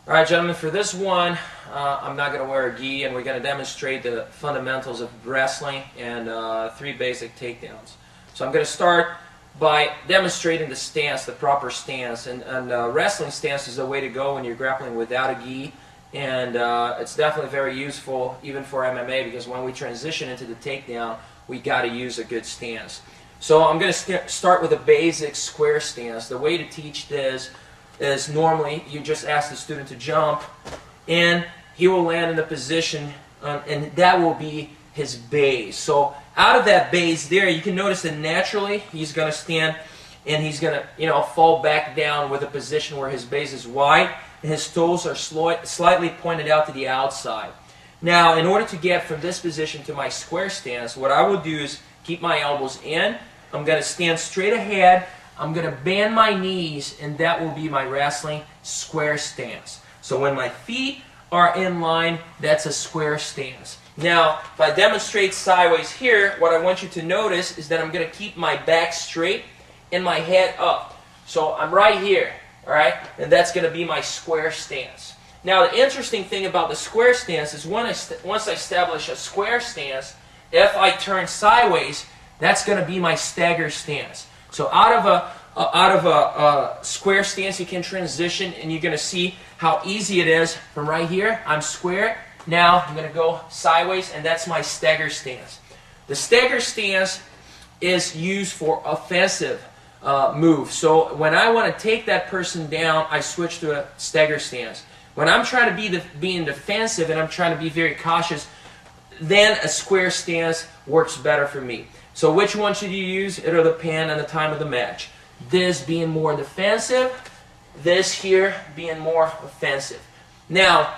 Alright, gentlemen, for this one, I'm not going to wear a gi, and we're going to demonstrate the fundamentals of wrestling and 3 basic takedowns. So I'm going to start by demonstrating the stance, the proper stance, and wrestling stance is the way to go when you're grappling without a gi, and it's definitely very useful even for MMA, because when we transition into the takedown, we got to use a good stance. So I'm going to start with a basic square stance. The way to teach this is normally you just ask the student to jump, and he will land in the position, and that will be his base. So out of that base there, you can notice that naturally he's going to stand, and he's going to fall back down with a position where his base is wide and his toes are slightly pointed out to the outside. Now, in order to get from this position to my square stance, what I will do is keep my elbows in. I'm going to stand straight ahead. I'm going to bend my knees, and that will be my wrestling square stance. So when my feet are in line, that's a square stance. Now, if I demonstrate sideways here, what I want you to notice is that I'm going to keep my back straight and my head up. So I'm right here, all right? And that's going to be my square stance. Now, the interesting thing about the square stance is once I establish a square stance, if I turn sideways, that's going to be my stagger stance. So out of a square stance, you can transition, and you're going to see how easy it is from right here. I'm square. Now I'm going to go sideways, and that's my stagger stance. The stagger stance is used for offensive moves. So when I want to take that person down, I switch to a stagger stance. When I'm trying to being defensive and I'm trying to be very cautious, then a square stance works better for me. So which one should you use? It'll depend on the time of the match. This being more defensive, this here being more offensive. Now,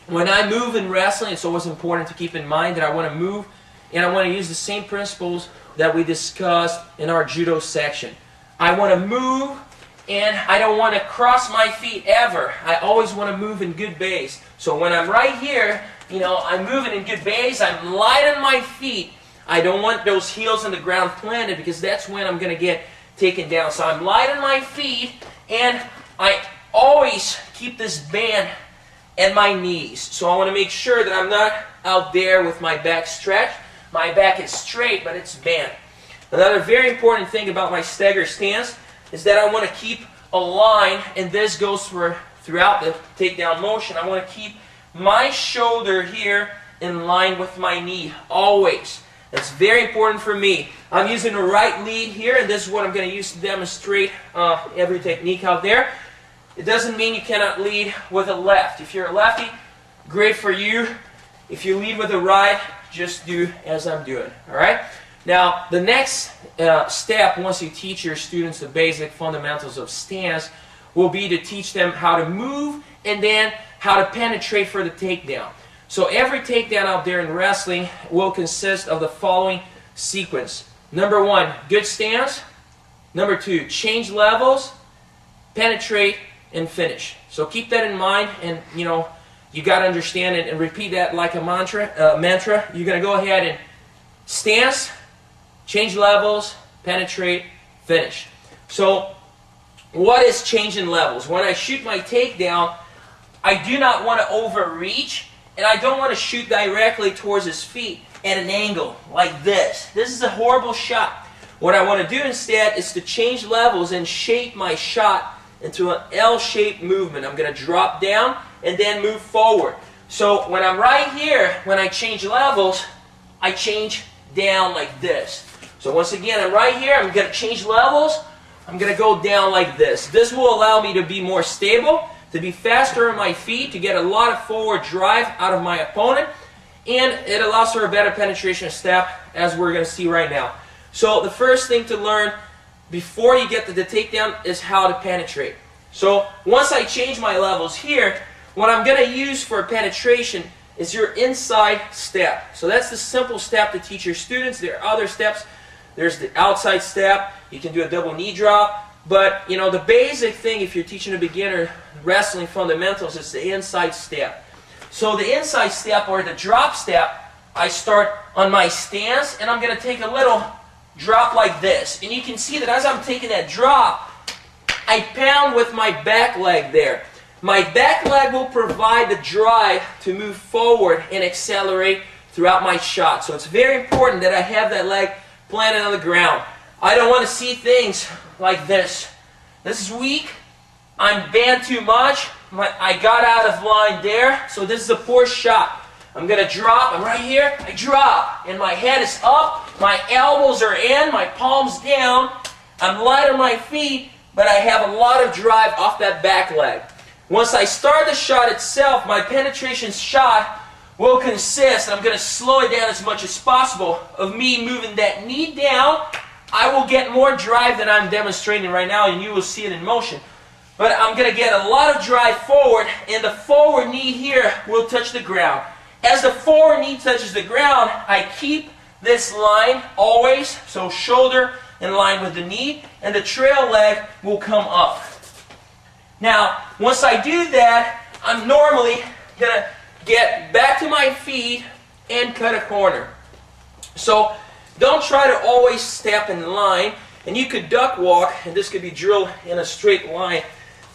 when I move in wrestling, it's always important to keep in mind that I want to move, and I want to use the same principles that we discussed in our judo section. I want to move, and I don't want to cross my feet ever. I always want to move in good base. So when I'm right here, I'm moving in good base, I'm light on my feet. I don't want those heels on the ground planted, because that's when I'm going to get taken down. So I'm light on my feet, and I always keep this band at my knees. So I want to make sure that I'm not out there with my back stretched. My back is straight, but it's bent. Another very important thing about my stagger stance is that I want to keep a line, and this goes throughout the takedown motion. I want to keep my shoulder here in line with my knee, always. That's very important for me. I'm using the right lead here, and this is what I'm going to use to demonstrate every technique out there. It doesn't mean you cannot lead with a left. If you're a lefty, great for you. If you lead with a right, just do as I'm doing. All right? Now, the next step, once you teach your students the basic fundamentals of stance, will be to teach them how to move and then how to penetrate for the takedown. So every takedown out there in wrestling will consist of the following sequence. Number 1, good stance. Number 2, change levels, penetrate, and finish. So keep that in mind, and you got to understand it and repeat that like a mantra. You're going to go ahead and stance, change levels, penetrate, finish. So what is changing levels? When I shoot my takedown, I do not want to overreach, and I don't want to shoot directly towards his feet at an angle like this. This is a horrible shot. What I want to do instead is to change levels and shape my shot into an L-shaped movement. I'm going to drop down and then move forward. So when I'm right here, when I change levels, I change down like this. So once again, I'm right here, I'm going to change levels, I'm going to go down like this. This will allow me to be more stable, to be faster on my feet, to get a lot of forward drive out of my opponent, and it allows for a better penetration step, as we're going to see right now. So the first thing to learn before you get to the takedown is how to penetrate. So once I change my levels here, what I'm going to use for penetration is your inside step. So that's the simple step to teach your students. There are other steps. There's the outside step. You can do a double knee drop. But, the basic thing, if you're teaching a beginner wrestling fundamentals, is the inside step. So the inside step, or the drop step, I start on my stance, and I'm going to take a little drop like this. And you can see that as I'm taking that drop, I pound with my back leg there. my back leg will provide the drive to move forward and accelerate throughout my shot. So it's very important that I have that leg planted on the ground. I don't want to see things like this. This is weak. I'm bent too much. I got out of line there. So this is a poor shot. I'm going to drop. I'm right here. I drop. And my head is up. My elbows are in. My palms down. I'm light on my feet, but I have a lot of drive off that back leg. Once I start the shot itself, my penetration shot will consist, I'm going to slow it down as much as possible, of me moving that knee down. I will get more drive than I'm demonstrating right now, and you will see it in motion. But I'm going to get a lot of drive forward, and the forward knee here will touch the ground. As the forward knee touches the ground, I keep this line always, so shoulder in line with the knee, and the trail leg will come up. Now, once I do that, I'm normally going to get back to my feet and cut a corner. So don't try to always step in line, and you could duck walk, and this could be drilled in a straight line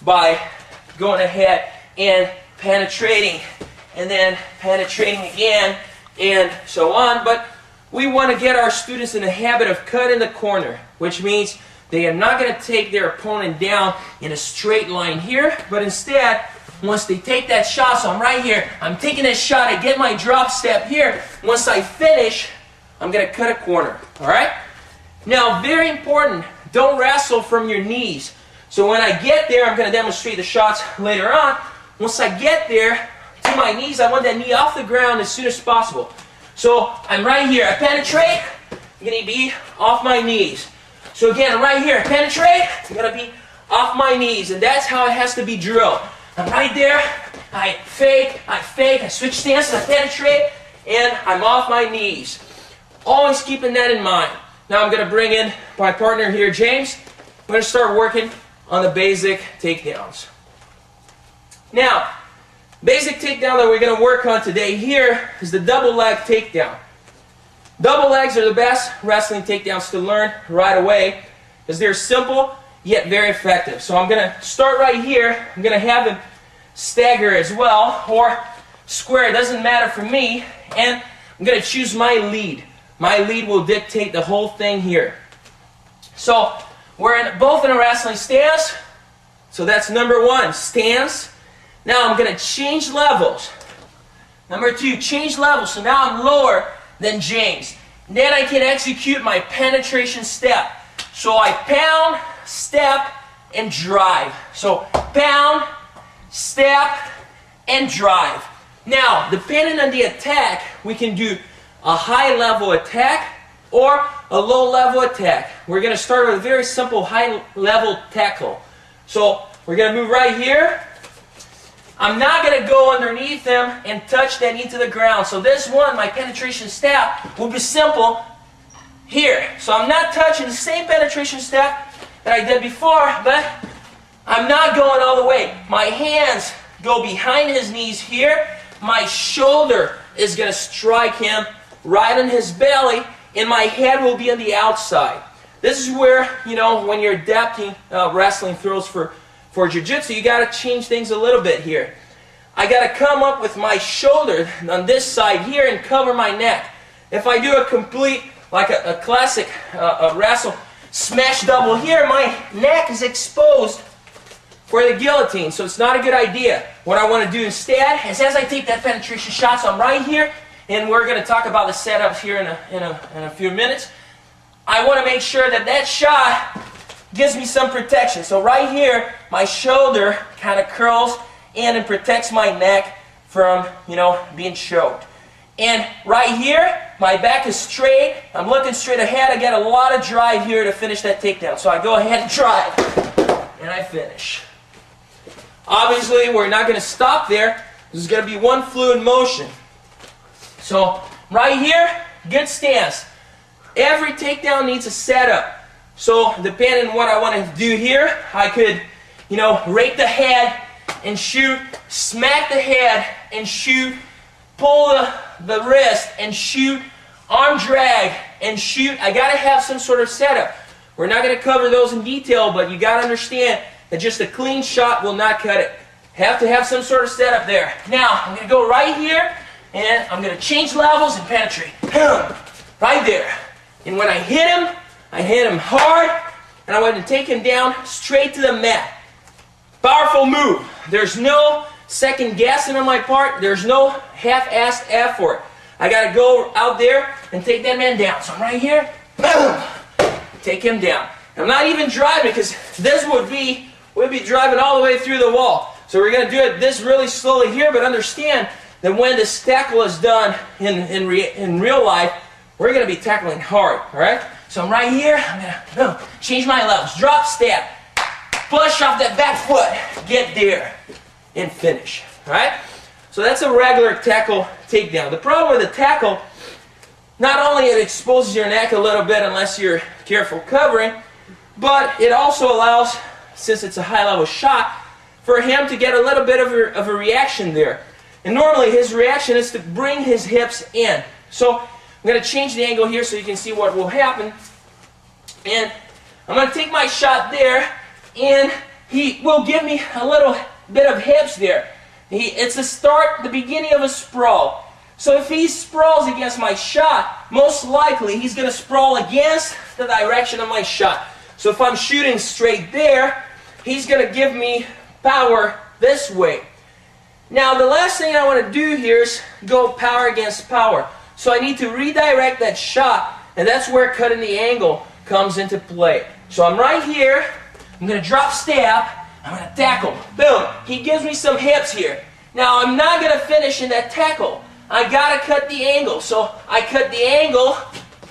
by going ahead and penetrating, and then penetrating again, and so on. But we want to get our students in the habit of cutting the corner, which means they are not going to take their opponent down in a straight line here, but instead, once they take that shot, so I'm right here, I'm taking that shot, I get my drop step here. Once I finish, I'm going to cut a corner, all right? Now, very important, don't wrestle from your knees. So when I get there, I'm going to demonstrate the shots later on. Once I get there to my knees, I want that knee off the ground as soon as possible. So I'm right here, I penetrate, I'm going to be off my knees. So again, I'm right here, I penetrate, I'm going to be off my knees, and that's how it has to be drilled. I'm right there, I fake, I switch stances, I penetrate, and I'm off my knees. Always keeping that in mind. Now I'm going to bring in my partner here, James. I'm going to start working on the basic takedowns. Now, basic takedown that we're going to work on today here is the double leg takedown. Double legs are the best wrestling takedowns to learn right away because they're simple yet very effective. So I'm going to start right here. I'm going to have him stagger as well, or square, it doesn't matter for me, and I'm going to choose my lead. My lead will dictate the whole thing here. So we're both in a wrestling stance, so that's number one, stance. Now I'm going to change levels. Number two, change levels, so now I'm lower than James. Then I can execute my penetration step. So I pound, step, and drive. So pound, step, and drive. Now, depending on the attack, we can do a high-level attack or a low-level attack. We're going to start with a very simple high-level tackle. So we're going to move right here. I'm not going to go underneath him and touch that knee to the ground. So this one, my penetration step, will be simple here. So I'm not touching the same penetration step that I did before, but I'm not going all the way. My hands go behind his knees here. My shoulder is going to strike him right on his belly, and my head will be on the outside. This is where, you know, when you're adapting wrestling throws for jiu-jitsu, you got to change things a little bit here. I got to come up with my shoulder on this side here and cover my neck. If I do a complete, like a classic wrestle smash double here, my neck is exposed for the guillotine, so it's not a good idea. What I want to do instead is, as I take that penetration shot, so I'm right here, and we're going to talk about the setups here in a few minutes. I want to make sure that that shot gives me some protection. So right here, my shoulder kind of curls in and protects my neck from, you know, being choked. And right here, my back is straight. I'm looking straight ahead. I get a lot of drive here to finish that takedown. So I go ahead and drive, and I finish. Obviously, we're not going to stop there. This is going to be one fluid motion. So right here, good stance. Every takedown needs a setup. So depending on what I want to do here, I could, you know, rake the head and shoot, smack the head and shoot, pull the wrist and shoot, arm drag and shoot. I got to have some sort of setup. We're not going to cover those in detail, but you got to understand that just a clean shot will not cut it. Have to have some sort of setup there. Now, I'm going to go right here, and I'm going to change levels and penetrate. Right there. And when I hit him hard, and I want to take him down straight to the mat. Powerful move. There's no second guessing on my part. There's no half-assed effort. I got to go out there and take that man down. So I'm right here. Take him down. I'm not even driving because this we'd be driving all the way through the wall. So we're going to do it this really slowly here, but understand that when this tackle is done in real life, we're going to be tackling hard, all right? So I'm right here. I'm going to change my levels. Drop, stab, push off that back foot, get there, and finish, all right? So that's a regular tackle takedown. The problem with the tackle, not only it exposes your neck a little bit unless you're careful covering, but it also allows, since it's a high-level shot, for him to get a little bit of a reaction there. And normally his reaction is to bring his hips in. So I'm going to change the angle here so you can see what will happen. And I'm going to take my shot there, and he will give me a little bit of hips there. It's the beginning of a sprawl. So if he sprawls against my shot, most likely he's going to sprawl against the direction of my shot. So if I'm shooting straight there, he's going to give me power this way. Now the last thing I want to do here is go power against power. So I need to redirect that shot, and that's where cutting the angle comes into play. So I'm right here, I'm going to drop stab, I'm going to tackle. Boom! He gives me some hips here. Now I'm not going to finish in that tackle. I got to cut the angle. So I cut the angle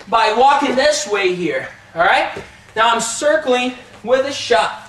by walking this way here. Alright? Now I'm circling with a shot.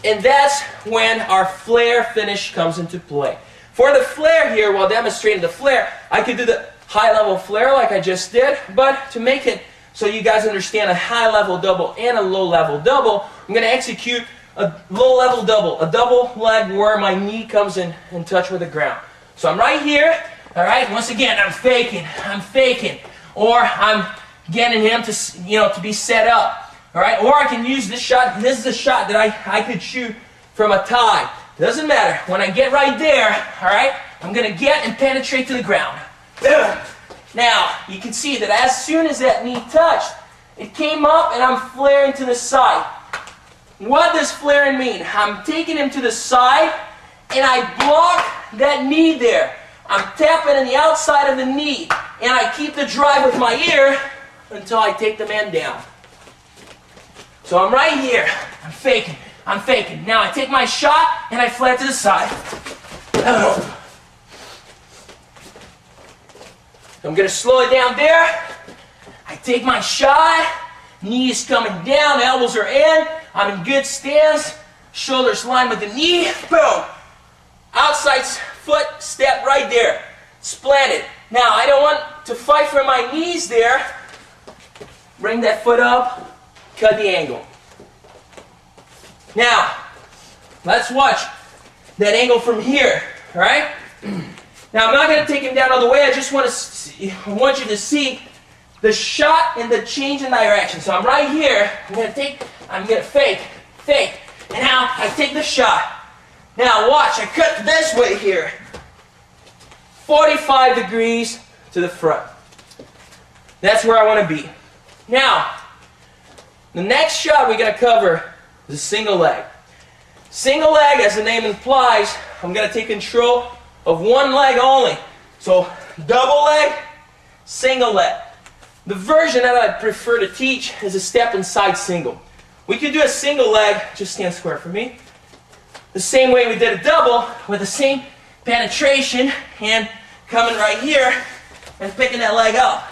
And that's when our flare finish comes into play. For the flare here, while demonstrating the flare, I could do the high-level flare like I just did, but to make it so you guys understand a high-level double and a low-level double, I'm going to execute a low-level double, a double leg where my knee comes in touch with the ground. So I'm right here, all right, once again, I'm faking, or I'm getting him to, to be set up. All right, or I can use this shot. This is a shot that I could shoot from a tie. Doesn't matter. When I get right there, all right, I'm going to get and penetrate to the ground. Now, you can see that as soon as that knee touched, it came up and I'm flaring to the side. What does flaring mean? I'm taking him to the side and I block that knee there. I'm tapping on the outside of the knee and I keep the drive with my ear until I take the man down. So I'm right here, I'm faking. Now I take my shot and I flare to the side. I'm going to slow it down there. I take my shot, knees coming down, elbows are in, I'm in good stance, shoulders line with the knee, boom. Outside foot, step right there, splanted. Now I don't want to fight for my knees there. Bring that foot up. Cut the angle. Now, let's watch that angle from here, all right? Now, I'm not going to take him down all the way. I just want you to see the shot and the change in direction. So I'm right here. I'm going to fake, and now I take the shot. Now, watch. I cut this way here. 45 degrees to the front. That's where I want to be. Now, the next shot we're going to cover is a single leg. Single leg, as the name implies, I'm going to take control of one leg only. So, double leg, single leg. The version that I prefer to teach is a step inside single. We could do a single leg, just stand square for me, the same way we did a double, with the same penetration, and coming right here and picking that leg up.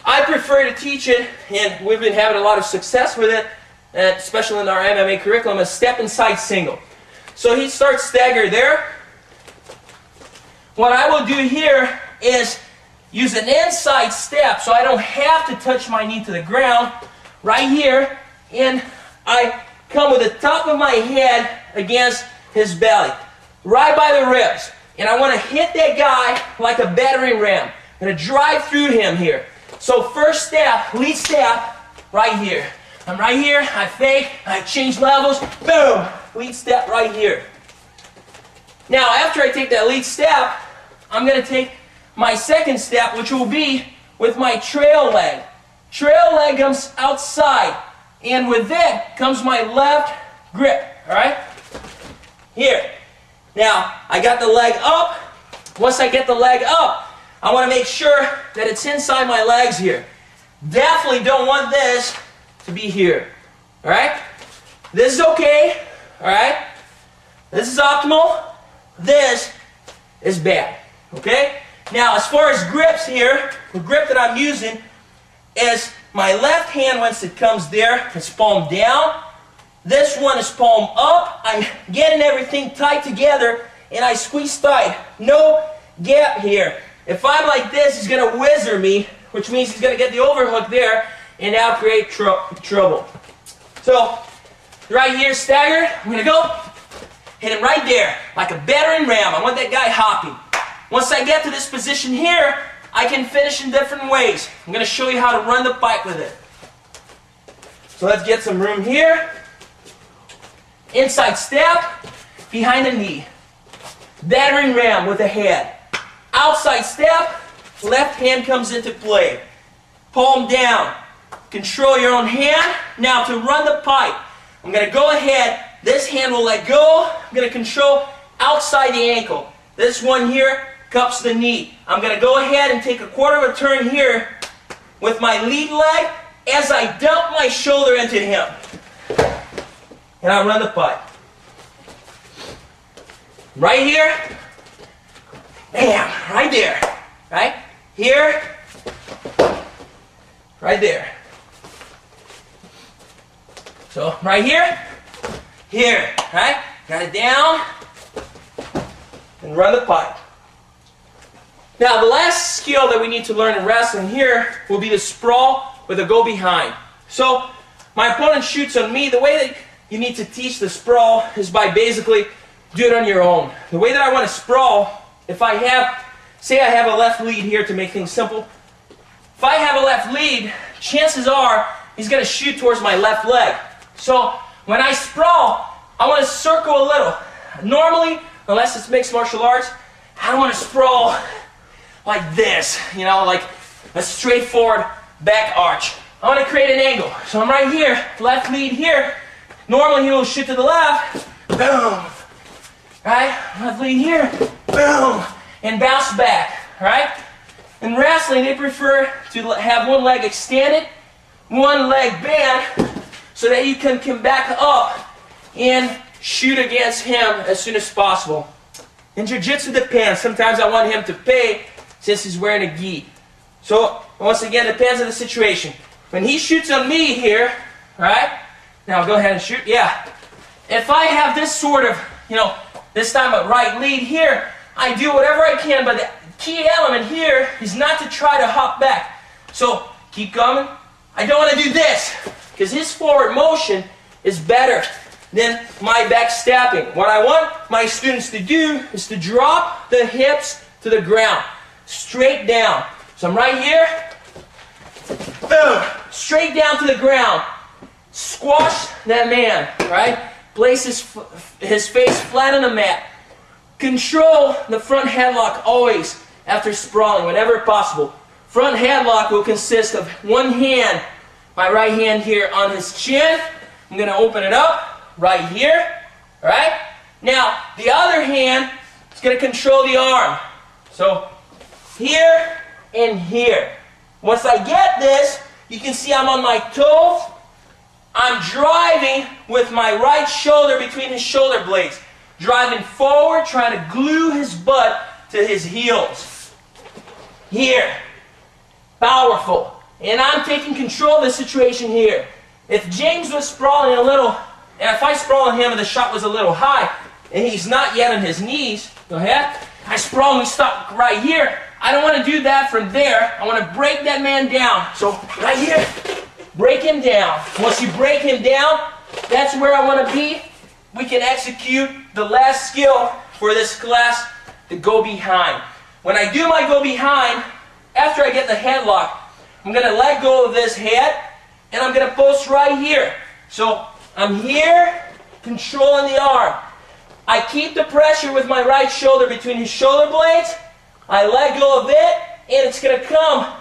I prefer to teach it, and we've been having a lot of success with it, especially in our MMA curriculum, a step inside single. So he starts staggered there. What I will do here is use an inside step so I don't have to touch my knee to the ground right here, and I come with the top of my head against his belly, right by the ribs. And I want to hit that guy like a battering ram. I'm going to drive through him here. So first step, lead step, right here. I'm right here, I fake, I change levels, boom, lead step right here. Now, after I take that lead step, I'm going to take my second step, which will be with my trail leg. Trail leg comes outside, and with it comes my left grip, all right? Here. Now, I got the leg up. Once I get the leg up, I want to make sure that it's inside my legs here. Definitely don't want this to be here, all right? This is okay, all right? This is optimal. This is bad, okay? Now, as far as grips here, the grip that I'm using is my left hand. Once it comes there, it's palm down. This one is palm up. I'm getting everything tight together, and I squeeze tight. No gap here. If I'm like this, he's going to whizzer me, which means he's going to get the overhook there and now create trouble. So, right here, stagger. I'm going to go hit him right there, like a battering ram. I want that guy hopping. Once I get to this position here, I can finish in different ways. I'm going to show you how to run the fight with it. So let's get some room here. Inside step, behind the knee. Battering ram with the head. Outside step, left hand comes into play. Palm down. Control your own hand. Now to run the pipe, I'm going to go ahead. This hand will let go. I'm going to control outside the ankle. This one here cups the knee. I'm going to go ahead and take a quarter of a turn here with my lead leg as I dump my shoulder into him. And I run the pipe. Right here. Bam. Right there. Right? Here. Right there. So, right here. Here. Right? Got it down. And run the pipe. Now, the last skill that we need to learn in wrestling here will be the sprawl with a go behind. So, my opponent shoots on me. The way that you need to teach the sprawl is by basically do it on your own. The way that I want to sprawl, if I have, say I have a left lead here to make things simple. If I have a left lead, chances are he's going to shoot towards my left leg. So, when I sprawl, I want to circle a little. Normally, unless it's mixed martial arts, I don't want to sprawl like this, you know, like a straightforward back arch. I want to create an angle. So I'm right here, left lead here. Normally he will shoot to the left, boom, right? Left lead here, boom, and bounce back, right? In wrestling, they prefer to have one leg extended, one leg bent, so that you can come back up and shoot against him as soon as possible. In jiu-jitsu, depends. Sometimes I want him to pay since he's wearing a gi. So, once again, it depends on the situation. When he shoots on me here, right? Now, go ahead and shoot. Yeah. If I have this sort of, this time a right lead here, I do whatever I can, but the key element here is not to try to hop back. So, keep coming. I don't want to do this, because his forward motion is better than my back stepping. What I want my students to do is to drop the hips to the ground, straight down. So I'm right here, boom, straight down to the ground. Squash that man, right? Place his face flat on the mat. Control the front headlock always after sprawling, whenever possible. Front headlock will consist of one hand, my right hand here on his chin. I'm going to open it up. Right here, all right? Now, the other hand is going to control the arm. So, here and here. Once I get this, you can see I'm on my toes. I'm driving with my right shoulder between his shoulder blades. Driving forward, trying to glue his butt to his heels. Here. Powerful. And I'm taking control of the situation here. If James was sprawling a little, and if I sprawl on him and the shot was a little high, and he's not yet on his knees, go ahead, I sprawl and we stop right here. I don't want to do that from there. I want to break that man down. So, right here, break him down. Once you break him down, that's where I want to be. We can execute the last skill for this class, the go behind. When I do my go behind, after I get the headlock, I'm going to let go of this head, and I'm going to post right here. So, I'm here, controlling the arm. I keep the pressure with my right shoulder between his shoulder blades. I let go of it, and it's going to come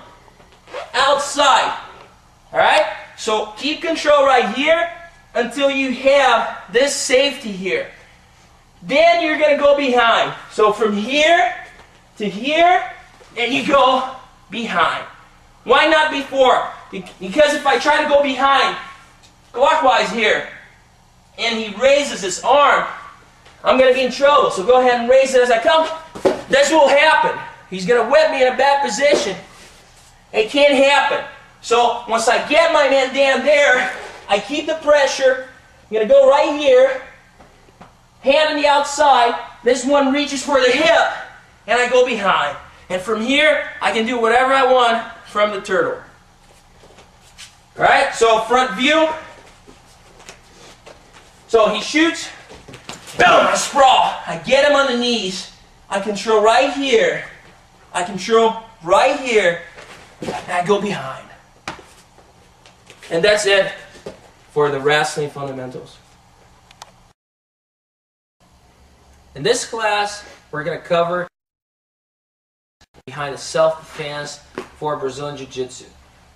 outside. Alright? So keep control right here until you have this safety here. Then you're going to go behind. So from here to here, and you go behind. Why not before? Because if I try to go behind clockwise here, and he raises his arm, I'm going to be in trouble. So go ahead and raise it as I come. This will happen. He's going to whip me in a bad position. It can't happen. So once I get my man down there, I keep the pressure. I'm going to go right here. Hand on the outside. This one reaches for the hip. And I go behind. And from here, I can do whatever I want from the turtle. Alright, so front view. So he shoots. Boom, I sprawl. I get him on the knees. I control right here. I control right here. And I go behind. And that's it for the wrestling fundamentals. In this class, we're going to cover behind the self-defense for Brazilian Jiu-Jitsu.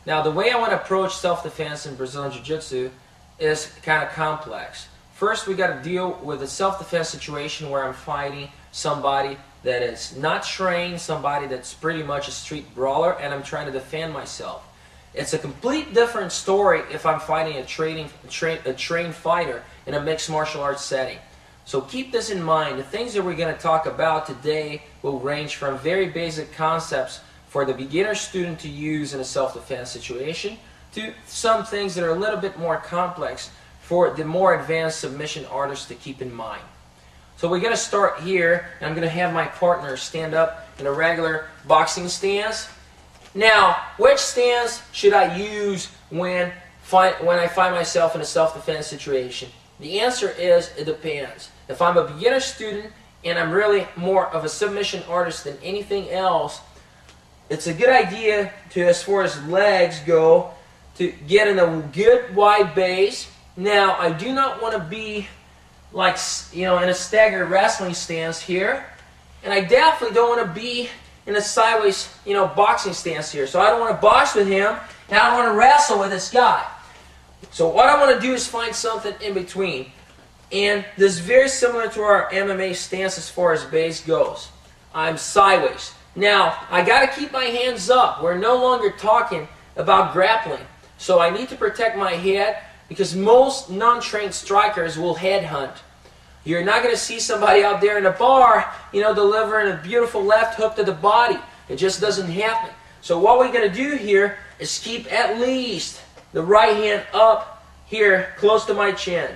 Now, the way I want to approach self-defense in Brazilian Jiu-Jitsu is kind of complex. First, we got to deal with a self-defense situation where I'm fighting somebody that is not trained, somebody that's pretty much a street brawler, and I'm trying to defend myself. It's a complete different story if I'm fighting a trained fighter in a mixed martial arts setting. So keep this in mind. The things that we're going to talk about today will range from very basic concepts for the beginner student to use in a self-defense situation to some things that are a little bit more complex for the more advanced submission artists to keep in mind. So we're going to start here, and I'm going to have my partner stand up in a regular boxing stance. Now, which stance should I use when I find myself in a self-defense situation? The answer is, it depends. If I'm a beginner student and I'm really more of a submission artist than anything else, it's a good idea to, as far as legs go, to get in a good wide base. Now, I do not want to be like, in a staggered wrestling stance here, and I definitely don't want to be in a sideways, boxing stance here. So I don't want to box with him, and I don't want to wrestle with this guy. So what I want to do is find something in between. And this is very similar to our MMA stance as far as base goes. I'm sideways. Now, I got to keep my hands up. We're no longer talking about grappling. So I need to protect my head because most non-trained strikers will headhunt. You're not going to see somebody out there in a bar, delivering a beautiful left hook to the body. It just doesn't happen. So what we're going to do here is keep at least the right hand up here close to my chin.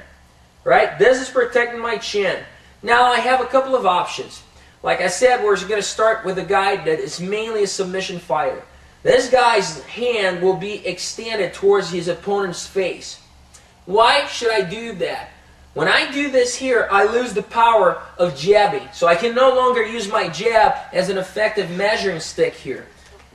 Right? This is protecting my chin. Now I have a couple of options. Like I said, we're going to start with a guy that is mainly a submission fighter. This guy's hand will be extended towards his opponent's face. Why should I do that? When I do this here, I lose the power of jabbing. So I can no longer use my jab as an effective measuring stick here.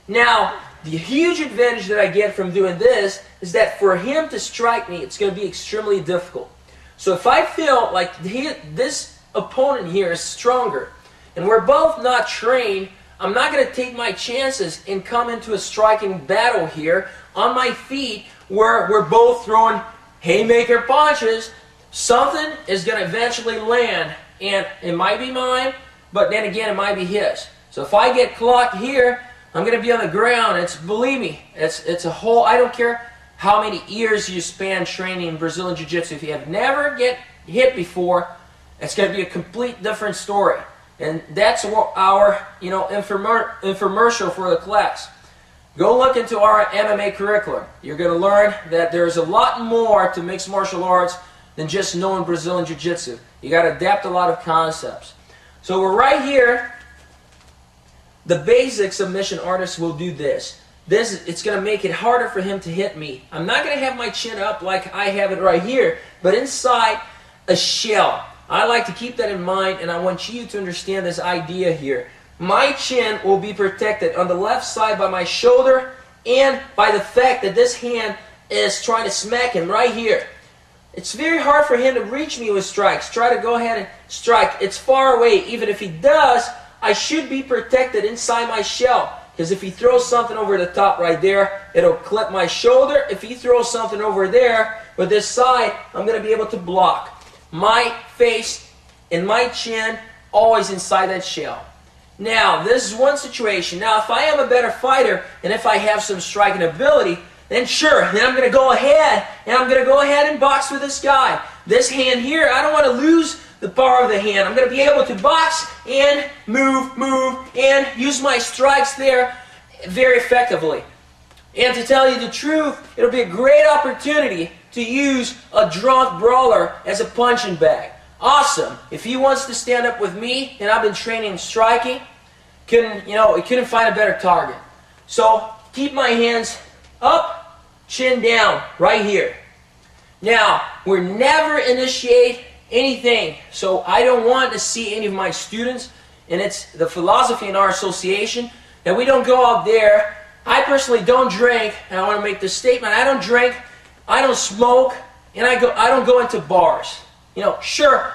Now, the huge advantage that I get from doing this is that for him to strike me, it's going to be extremely difficult. So if I feel like this opponent here is stronger, and we're both not trained, I'm not going to take my chances and come into a striking battle here on my feet where we're both throwing haymaker punches. Something is going to eventually land, and it might be mine, but then again it might be his. So if I get clocked here, I'm going to be on the ground. Believe me, it's a whole, I don't care how many years you span training in Brazilian Jiu-Jitsu. If you have never get hit before, it's going to be a complete different story. And that's what our infomercial for the class. Go look into our MMA curriculum. You're going to learn that there's a lot more to mixed martial arts than just knowing Brazilian Jiu-Jitsu. You got to adapt a lot of concepts. So we're right here. The basic submission artist will do this. It's going to make it harder for him to hit me. I'm not going to have my chin up like I have it right here, but inside a shell. I like to keep that in mind, and I want you to understand this idea here. My chin will be protected on the left side by my shoulder and by the fact that this hand is trying to smack him right here. it's very hard for him to reach me with strikes. Try to go ahead and strike. It's far away. Even if he does, I should be protected inside my shell. Because if he throws something over the top right there, it'll clip my shoulder. If he throws something over there with this side, I'm going to be able to block. My face and my chin always inside that shell. Now, this is one situation. Now, if I am a better fighter and if I have some striking ability, then sure, then I'm going to go ahead and box with this guy. This hand here, I don't want to lose the power of the hand. I'm going to be able to box and move, and use my strikes there very effectively. And to tell you the truth, it'll be a great opportunity to use a drunk brawler as a punching bag. Awesome. If he wants to stand up with me, and I've been training striking, couldn't find a better target. So keep my hands up, chin down, right here. Now, we're never initiate anything, so I don't want to see any of my students, and it's the philosophy in our association that we don't go out there. I personally don't drink, and I want to make this statement. I don't drink, I don't smoke, and I don't go into bars. Sure,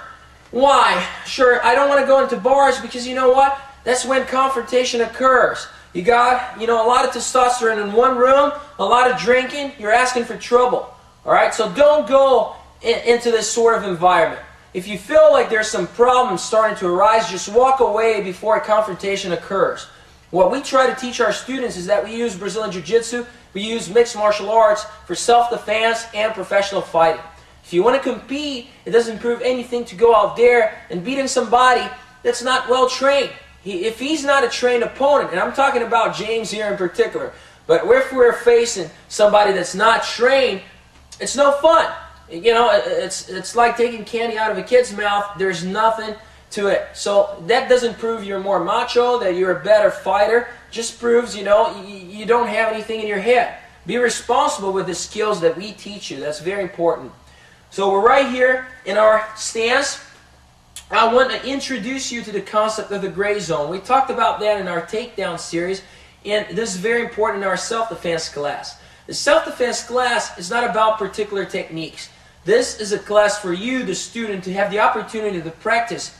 why? Sure, I don't want to go into bars because you know what? That's when confrontation occurs. You got, a lot of testosterone in one room, a lot of drinking, you're asking for trouble. Alright, so don't go into this sort of environment. If you feel like there's some problems starting to arise, just walk away before a confrontation occurs. What we try to teach our students is that we use Brazilian Jiu-Jitsu, we use mixed martial arts for self-defense and professional fighting. If you want to compete, it doesn't prove anything to go out there and beating somebody that's not well trained. If he's not a trained opponent, and I'm talking about James here in particular, but if we're facing somebody that's not trained, it's no fun. It's like taking candy out of a kid's mouth. There's nothing to it. So that doesn't prove you're more macho, that you're a better fighter. Just proves, you don't have anything in your head. Be responsible with the skills that we teach you. That's very important. So we're right here in our stance. I want to introduce you to the concept of the gray zone. We talked about that in our takedown series, and this is very important in our self-defense class. The self-defense class is not about particular techniques. This is a class for you, the student, to have the opportunity to practice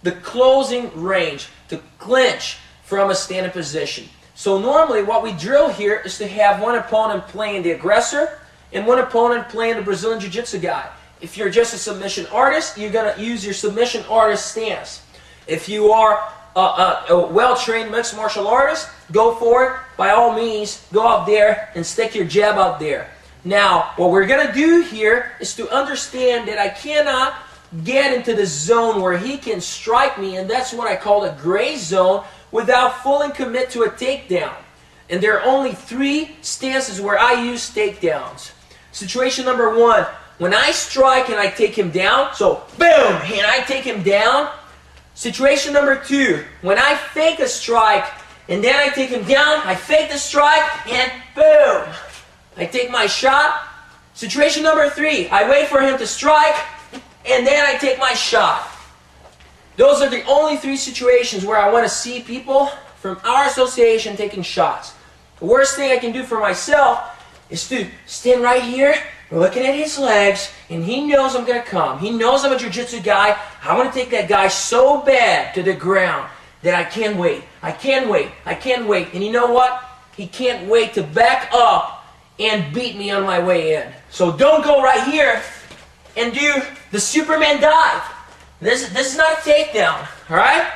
the closing range, to clinch from a standing position. So normally what we drill here is to have one opponent playing the aggressor and one opponent playing the Brazilian Jiu-Jitsu guy. If you're just a submission artist, you're going to use your submission artist stance. If you are a well-trained mixed martial artist, go for it. By all means, go out there and stick your jab out there. Now, what we're going to do here is to understand that I cannot get into the zone where he can strike me, and that's what I call a gray zone, without fully commit to a takedown. And there are only 3 stances where I use takedowns. Situation number 1, when I strike and I take him down, so boom, and I take him down. Situation number 2, when I fake a strike and then I take him down, I fake the strike and boom, I take my shot. Situation number 3, I wait for him to strike and then I take my shot. Those are the only 3 situations where I want to see people from our association taking shots. The worst thing I can do for myself is to stand right here, looking at his legs, and he knows I'm going to come. He knows I'm a jiu-jitsu guy. I want to take that guy so bad to the ground that I can't wait. I can't wait. I can't wait. And you know what? He can't wait to back up and beat me on my way in. So don't go right here and do the Superman dive. This is not a takedown, all right?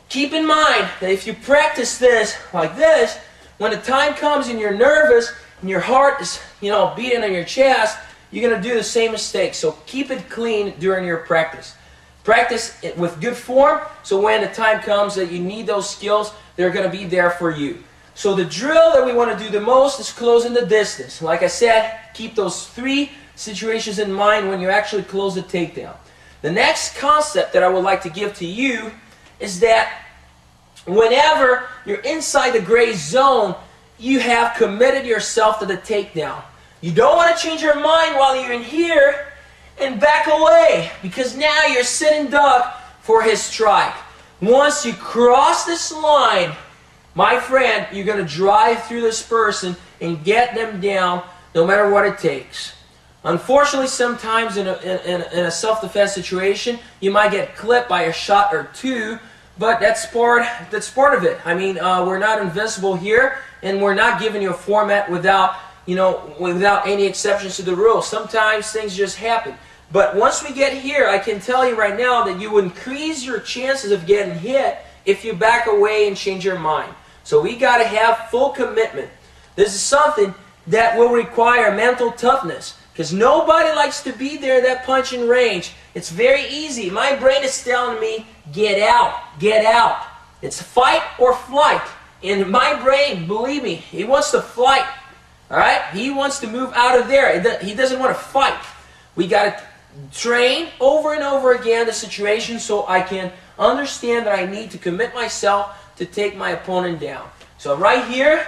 Keep in mind that if you practice this like this, when the time comes and you're nervous and your heart is, beating on your chest, you're going to do the same mistake. So keep it clean during your practice. Practice it with good form, so when the time comes that you need those skills, they're going to be there for you. So the drill that we want to do the most is closing the distance. Like I said, keep those 3 situations in mind when you actually close the takedown. The next concept that I would like to give to you is that whenever you're inside the gray zone, you have committed yourself to the takedown. You don't want to change your mind while you're in here and back away, because now you're sitting duck for his strike. Once you cross this line, my friend, you're going to drive through this person and get them down no matter what it takes. Unfortunately, sometimes in a self-defense situation, you might get clipped by a shot or two, but that's part of it. I mean, we're not invincible here, and we're not giving you a format without any exceptions to the rules. Sometimes things just happen. But once we get here, I can tell you right now that you will increase your chances of getting hit if you back away and change your mind. So we got to have full commitment. This is something that will require mental toughness, because nobody likes to be there at that punching range. It's very easy. My brain is telling me, get out, get out. It's fight or flight. And my brain, believe me, he wants to fight. All right? He wants to move out of there. He doesn't want to fight. We got to train over and over again the situation so I can understand that I need to commit myself to take my opponent down. So right here,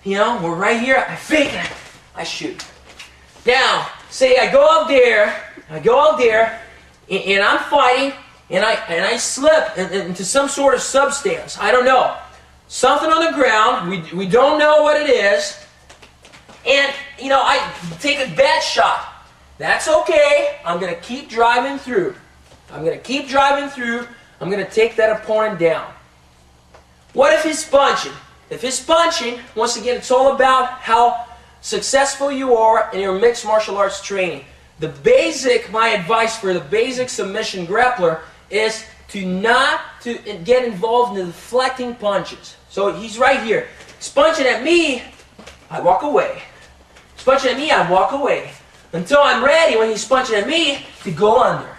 we're right here, I fake it, I shoot. Now, say I go out there, and I'm fighting, and I slip into some sort of substance. I don't know. Something on the ground, we don't know what it is, and, I take a bad shot. That's okay. I'm going to keep driving through. I'm going to take that opponent down. What if he's punching? If he's punching, once again, it's all about how successful you are in your mixed martial arts training. My advice for the basic submission grappler is to not get involved in the deflecting punches. So he's right here. He's punching at me, I walk away. He's punching at me, I walk away. Until I'm ready, when he's punching at me, to go under.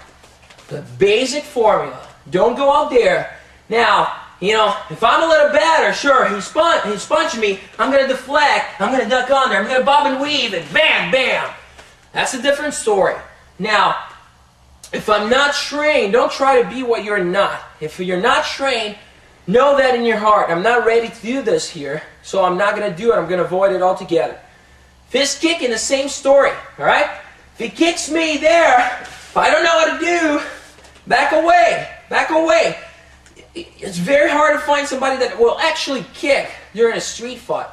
The basic formula. Don't go out there. Now, if I'm a little better, sure, he's punching me, I'm going to deflect, I'm going to duck under, I'm going to bob and weave, and bam, bam. That's a different story. Now, if I'm not trained, don't try to be what you're not. If you're not trained, know that in your heart, I'm not ready to do this here, so I'm not going to do it, I'm going to avoid it altogether. Fist kicking, the same story, all right? If he kicks me there, if I don't know what to do, back away, back away. It's very hard to find somebody that will actually kick during a street fight.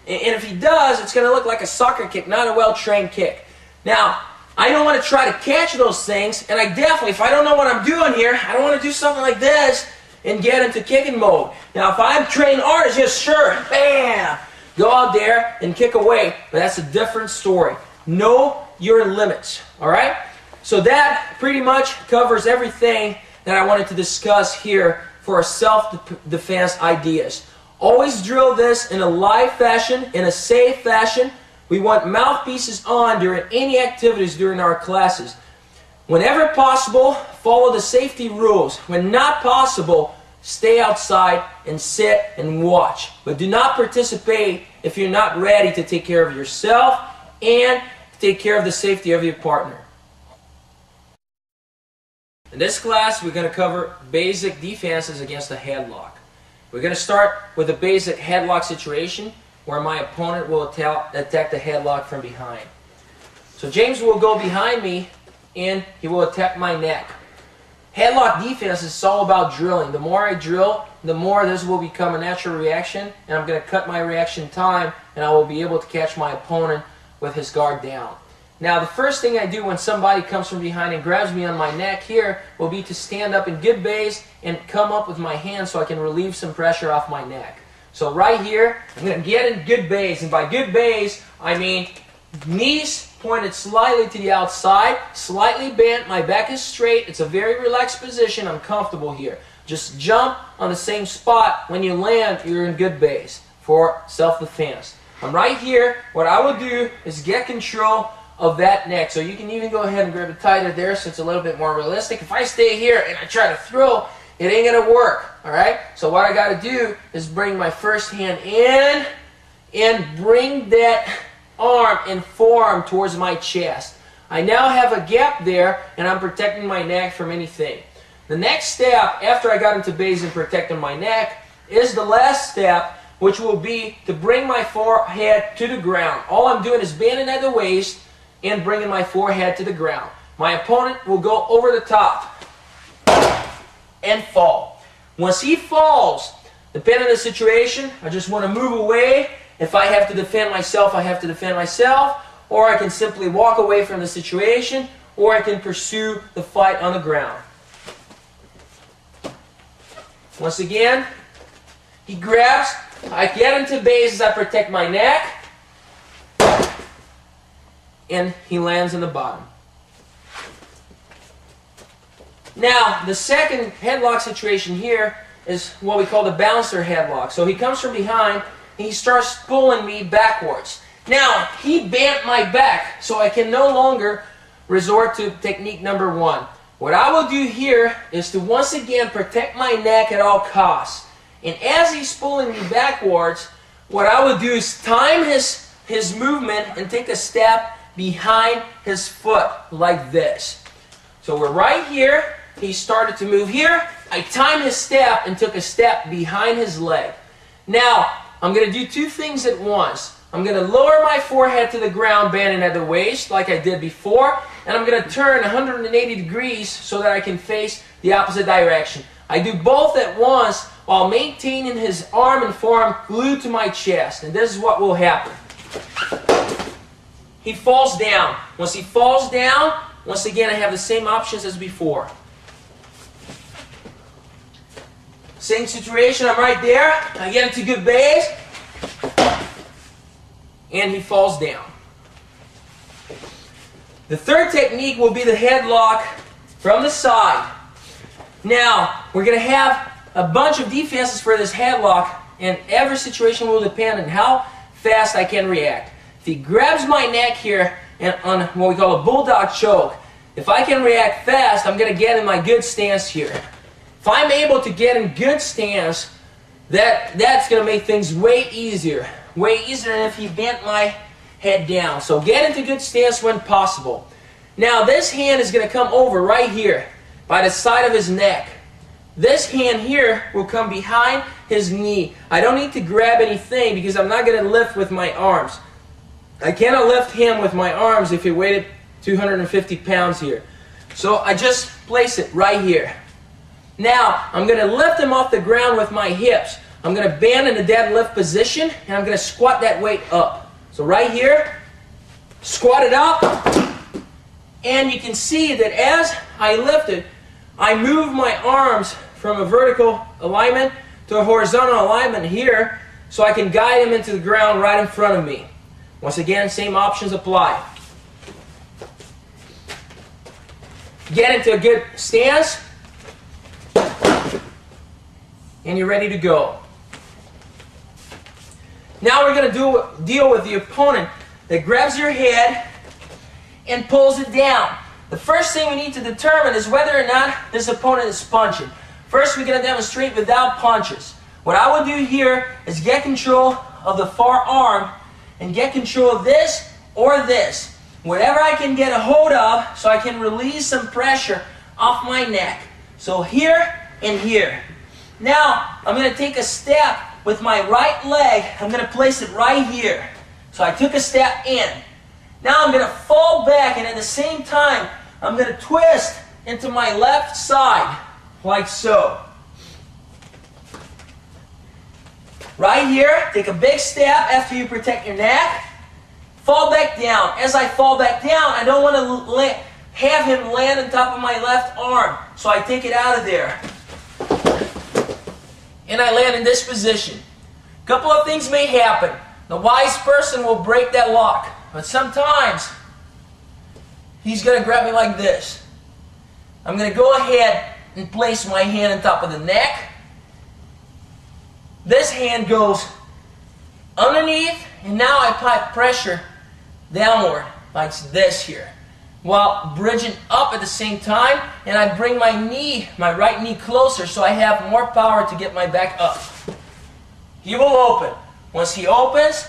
And if he does, it's going to look like a soccer kick, not a well-trained kick. Now, I don't want to try to catch those things, and I definitely, if I don't know what I'm doing here, I don't want to do something like this and get into kicking mode. Now, if I'm trained artist, just sure, bam, go out there and kick away, but that's a different story. Know your limits, all right? So that pretty much covers everything that I wanted to discuss here for our self-defense ideas. Always drill this in a live fashion, in a safe fashion. We want mouthpieces on during any activities during our classes. Whenever possible, follow the safety rules. When not possible, stay outside and sit and watch. But do not participate if you're not ready to take care of yourself and take care of the safety of your partner. In this class, we're going to cover basic defenses against a headlock. We're going to start with a basic headlock situation where my opponent will attack the headlock from behind. So James will go behind me and he will attack my neck. Headlock defense is all about drilling. The more I drill, the more this will become a natural reaction, and I'm going to cut my reaction time, and I will be able to catch my opponent with his guard down. Now, the first thing I do when somebody comes from behind and grabs me on my neck here will be to stand up in good base and come up with my hand so I can relieve some pressure off my neck. So right here, I'm going to get in good base, and by good base, I mean knees pointed slightly to the outside, slightly bent, my back is straight, it's a very relaxed position, I'm comfortable here. Just jump on the same spot. When you land, you're in good base for self-defense. I'm right here. What I will do is get control of that neck. So you can even go ahead and grab it tighter there so it's a little bit more realistic. If I stay here and I try to throw, it ain't going to work. Alright? So what I got to do is bring my first hand in and bring that arm and forearm towards my chest. I now have a gap there and I'm protecting my neck from anything. The next step after I got into base and protecting my neck is the last step, which will be to bring my forehead to the ground. All I'm doing is bending at the waist and bringing my forehead to the ground. My opponent will go over the top and fall. Once he falls, depending on the situation, I just want to move away. If I have to defend myself, I have to defend myself. or I can simply walk away from the situation, or I can pursue the fight on the ground. Once again, he grabs, I get into base as I protect my neck, and he lands in the bottom. Now, the second headlock situation here is what we call the bouncer headlock. So he comes from behind, and he starts pulling me backwards. Now, he bent my back, so I can no longer resort to technique number one. What I will do here is to once again protect my neck at all costs. And as he's pulling me backwards, what I will do is time his movement and take a step behind his foot like this. So we're right here. He started to move here. I timed his step and took a step behind his leg. Now, I'm going to do two things at once. I'm going to lower my forehead to the ground, bending at the waist like I did before, and I'm going to turn 180 degrees so that I can face the opposite direction. I do both at once while maintaining his arm and forearm glued to my chest, and this is what will happen. He falls down. Once he falls down, once again I have the same options as before. Same situation, I'm right there. I get into good base, and he falls down. The third technique will be the headlock from the side. Now, we're going to have a bunch of defenses for this headlock, and every situation will depend on how fast I can react. If he grabs my neck here and on what we call a bulldog choke, if I can react fast, I'm going to get in my good stance here. If I'm able to get in good stance, that's going to make things way easier. Way easier than if he bent my head down. So get into good stance when possible. Now this hand is going to come over right here by the side of his neck. This hand here will come behind his knee. I don't need to grab anything because I'm not going to lift with my arms. I cannot lift him with my arms if he weighted 250 pounds here. So I just place it right here. Now I'm going to lift him off the ground with my hips. I'm going to bend in the deadlift position, and I'm going to squat that weight up. So right here, squat it up, and you can see that as I lift it, I move my arms from a vertical alignment to a horizontal alignment here, so I can guide him into the ground right in front of me. Once again, same options apply. Get into a good stance, and you're ready to go. Now we're going to deal with the opponent that grabs your head and pulls it down. The first thing we need to determine is whether or not this opponent is punching. First, we're going to demonstrate without punches. What I will do here is get control of the far arm and get control of this or this. Whatever I can get a hold of so I can release some pressure off my neck. So here and here. Now, I'm going to take a step with my right leg. I'm going to place it right here. So I took a step in. Now I'm going to fall back, and at the same time, I'm going to twist into my left side, like so. Right here, take a big step after you protect your neck. Fall back down. As I fall back down, I don't want to have him land on top of my left arm. So I take it out of there. And I land in this position. A couple of things may happen. The wise person will break that lock. But sometimes, he's going to grab me like this. I'm going to go ahead and place my hand on top of the neck. This hand goes underneath, and now I apply pressure downward, like this here, while bridging up at the same time, and I bring my knee, my right knee closer so I have more power to get my back up. He will open. Once he opens,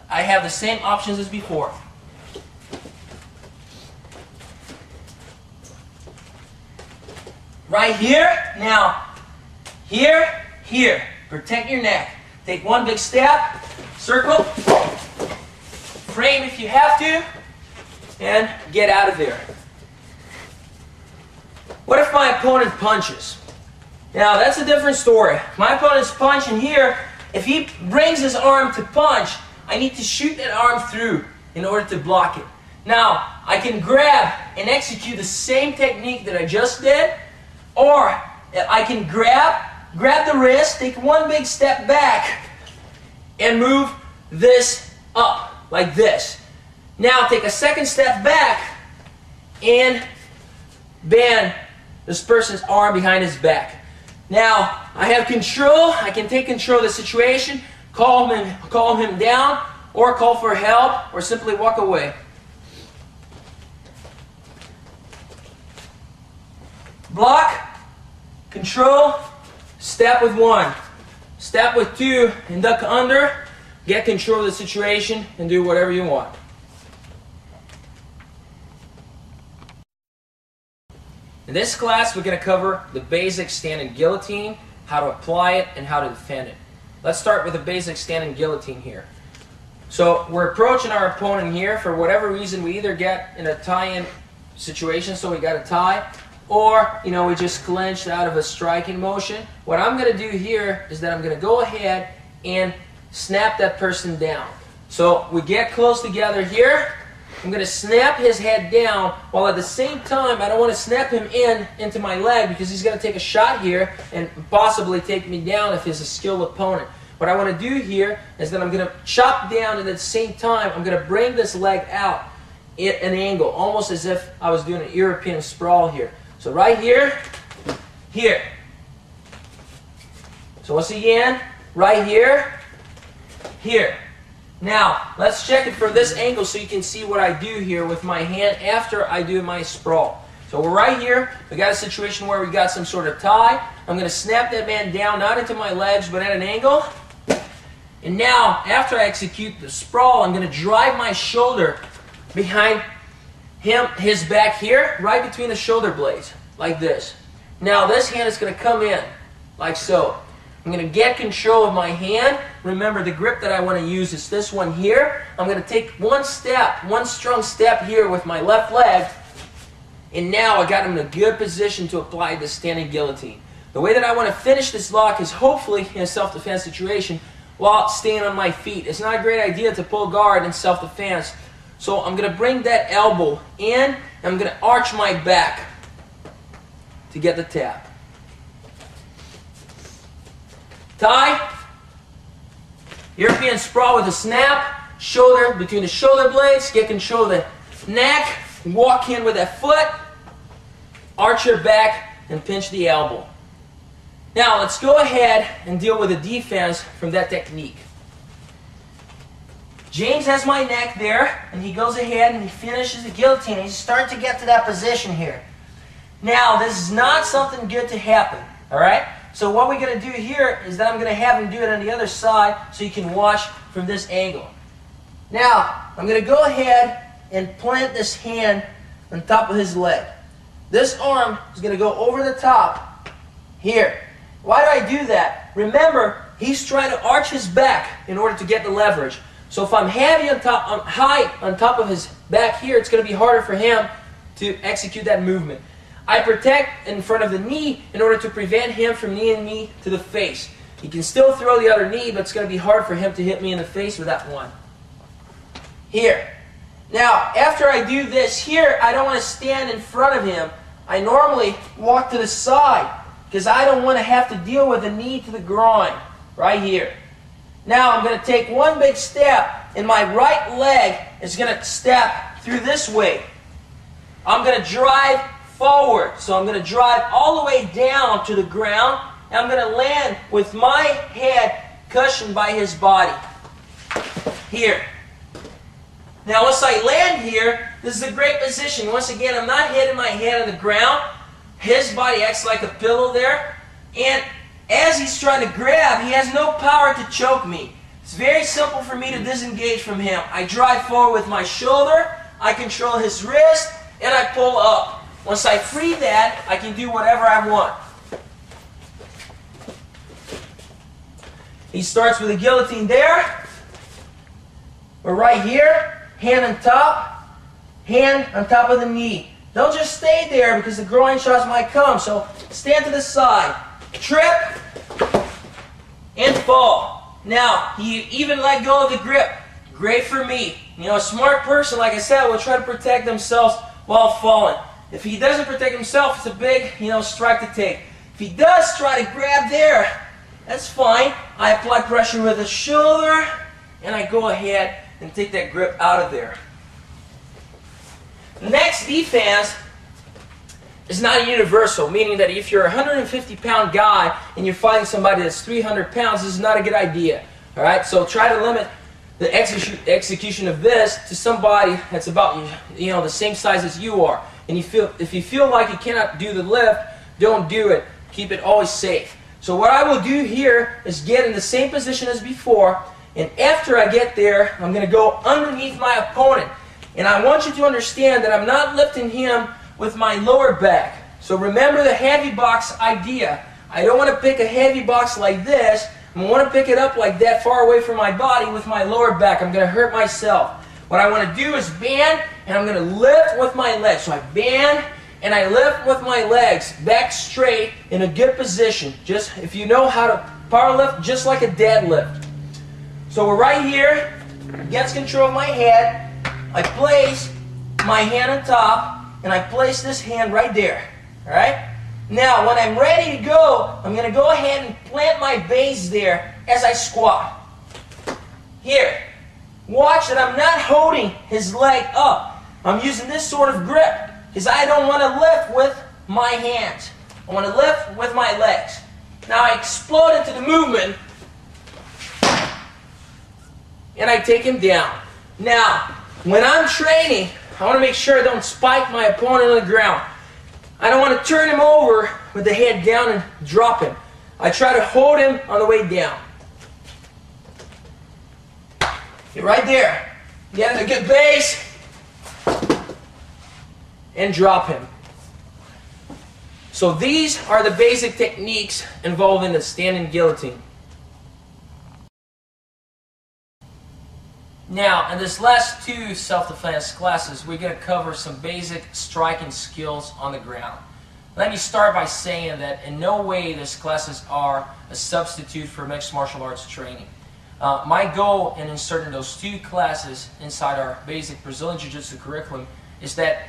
I have the same options as before. Right here, now, here, here. Protect your neck. Take one big step, circle, frame if you have to, and get out of there. What if my opponent punches? Now, that's a different story. My opponent's punching here. If he brings his arm to punch, I need to shoot that arm through. in order to block it. Now, I can grab and execute the same technique that I just did, or I can grab the wrist, take one big step back, and move this up, like this. Now, take a second step back, and bend this person's arm behind his back. Now, I have control. I can take control of the situation, calm him down, or call for help, or simply walk away. Block, control, step with one, step with two, and duck under, get control of the situation, and do whatever you want. In this class, we're going to cover the basic standing guillotine, how to apply it, and how to defend it. Let's start with the basic standing guillotine here. So we're approaching our opponent here. For whatever reason, we either get in a tie-in situation, so we got a tie, or, we just clinched out of a striking motion. What I'm going to do here is that I'm going to go ahead and snap that person down. So we get close together here. I'm going to snap his head down, while at the same time, I don't want to snap him into my leg, because he's going to take a shot here and possibly take me down if he's a skilled opponent. What I want to do here is that I'm going to chop down, and at the same time, I'm going to bring this leg out at an angle, almost as if I was doing an European sprawl here. So right here, here. So once again, right here, here. Now, let's check it from this angle so you can see what I do here with my hand after I do my sprawl. So we're right here. We got a situation where we got some sort of tie. I'm going to snap that man down, not into my legs, but at an angle. And now, after I execute the sprawl, I'm going to drive my shoulder behind his back here, right between the shoulder blades, like this. Now, this hand is going to come in, like so. I'm going to get control of my hand. Remember, the grip that I want to use is this one here. I'm going to take one strong step here with my left leg, and now I got him in a good position to apply the standing guillotine. The way that I want to finish this lock is hopefully in a self-defense situation while staying on my feet. It's not a great idea to pull guard in self-defense. So I'm going to bring that elbow in, and I'm going to arch my back to get the tap. Tie, European sprawl with a snap, shoulder between the shoulder blades, get control of the neck, walk in with that foot, arch your back, and pinch the elbow. Now let's go ahead and deal with the defense from that technique. James has my neck there, and he goes ahead and he finishes the guillotine. He's starting to get to that position here. Now, this is not something good to happen, all right? So what we're going to do here is that I'm going to have him do it on the other side so you can watch from this angle. Now, I'm going to go ahead and plant this hand on top of his leg. This arm is going to go over the top here. Why do I do that? Remember, he's trying to arch his back in order to get the leverage. So if I'm heavy on top, I'm high on top of his back here, it's going to be harder for him to execute that movement. I protect in front of the knee in order to prevent him from kneeing me to the face. He can still throw the other knee, but it's going to be hard for him to hit me in the face with that one. Here. Now, after I do this here, I don't want to stand in front of him. I normally walk to the side because I don't want to have to deal with the knee to the groin right here. Now I'm going to take one big step, and my right leg is going to step through this way. I'm going to drive forward. So I'm going to drive all the way down to the ground, and I'm going to land with my head cushioned by his body. Here. Now once I land here, this is a great position. Once again, I'm not hitting my head on the ground. His body acts like a pillow there, and as he's trying to grab, he has no power to choke me. It's very simple for me to disengage from him. I drive forward with my shoulder, I control his wrist, and I pull up. Once I free that, I can do whatever I want. He starts with a guillotine there. We're right here, hand on top of the knee. Don't just stay there because the groin shots might come. So stand to the side, trip, and fall. Now, you even let go of the grip. great for me. You know, a smart person, like I said, will try to protect themselves while falling. If he doesn't protect himself, it's a big, strike to take. If he does try to grab there, that's fine. I apply pressure with the shoulder, and I go ahead and take that grip out of there. The next defense is not universal, meaning that if you're a 150-pound guy and you're fighting somebody that's 300 pounds, this is not a good idea. All right, so try to limit the execution of this to somebody that's about the same size as you are. And if you feel like you cannot do the lift, don't do it. Keep it always safe. So what I will do here is get in the same position as before, and after I get there, I'm going to go underneath my opponent. And I want you to understand that I'm not lifting him with my lower back. So remember the heavy box idea. I don't want to pick a heavy box like this. I want to pick it up like that, far away from my body with my lower back. I'm going to hurt myself. What I want to do is bend, and I'm going to lift with my legs. So I bend, and I lift with my legs, back straight, in a good position. Just, if you know how to power lift, just like a deadlift. So we're right here, against control of my head. I place my hand on top, and I place this hand right there. All right? Now, when I'm ready to go, I'm going to go ahead and plant my base there as I squat. Here. Watch that I'm not holding his leg up. I'm using this sort of grip because I don't want to lift with my hands. I want to lift with my legs. Now I explode into the movement, and I take him down. Now, when I'm training, I want to make sure I don't spike my opponent on the ground. I don't want to turn him over with the head down and drop him. I try to hold him on the way down. You're right there. Get a good base, and drop him. So these are the basic techniques involved in the standing guillotine. Now, in this last two self-defense classes, we're going to cover some basic striking skills on the ground. Let me start by saying that in no way these classes are a substitute for mixed martial arts training. My goal in inserting those two classes inside our basic Brazilian Jiu-Jitsu curriculum is that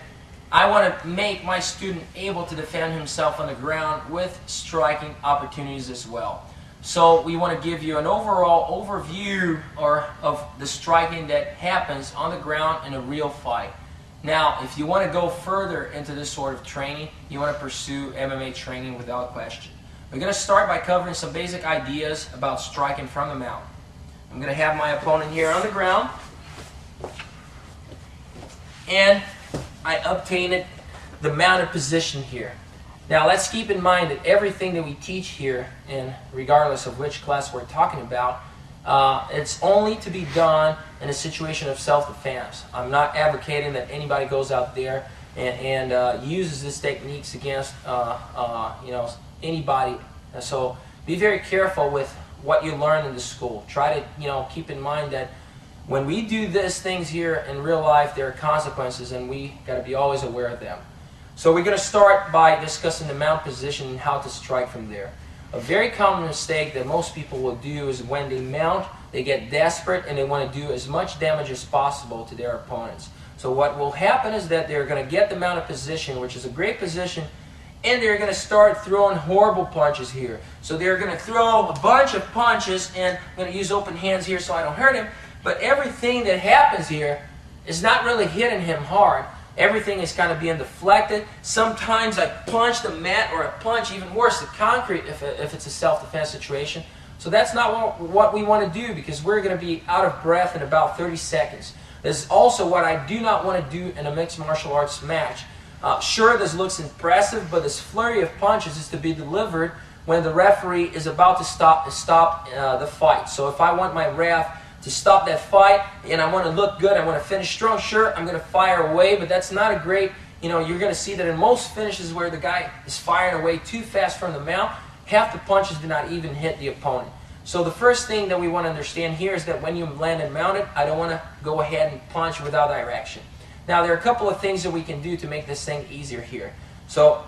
I want to make my student able to defend himself on the ground with striking opportunities as well. So we want to give you an overall overview of the striking that happens on the ground in a real fight. Now, if you want to go further into this sort of training, you want to pursue MMA training without question. We're going to start by covering some basic ideas about striking from the mount. I'm going to have my opponent here on the ground, and I obtained the mounted position here. Now let's keep in mind that everything that we teach here, and regardless of which class we're talking about, it's only to be done in a situation of self-defense. I'm not advocating that anybody goes out there and uses these techniques against anybody. So be very careful with what you learn in the school. Try to keep in mind that when we do these things here in real life, there are consequences, and we got to be always aware of them. So we're going to start by discussing the mount position and how to strike from there. A very common mistake that most people will do is when they mount, they get desperate and they want to do as much damage as possible to their opponents. So what will happen is that they're going to get the mounted position, which is a great position, and they're going to start throwing horrible punches here. So they're going to throw a bunch of punches, and I'm going to use open hands here so I don't hurt him, but everything that happens here is not really hitting him hard. Everything is kind of being deflected. Sometimes I punch the mat, or I punch, even worse, the concrete if it's a self-defense situation. So that's not what we want to do, because we're going to be out of breath in about 30 seconds. This is also what I do not want to do in a mixed martial arts match. Sure, this looks impressive, but this flurry of punches is to be delivered when the referee is about to stop the fight. So if I want my ref to stop that fight, and I want to look good, I want to finish strong, sure, I'm going to fire away, but that's not a great, you're going to see that in most finishes where the guy is firing away too fast from the mount, half the punches do not even hit the opponent. So the first thing that we want to understand here is that when you land and mounted, I don't want to go ahead and punch without direction. Now, there are a couple of things that we can do to make this thing easier here. So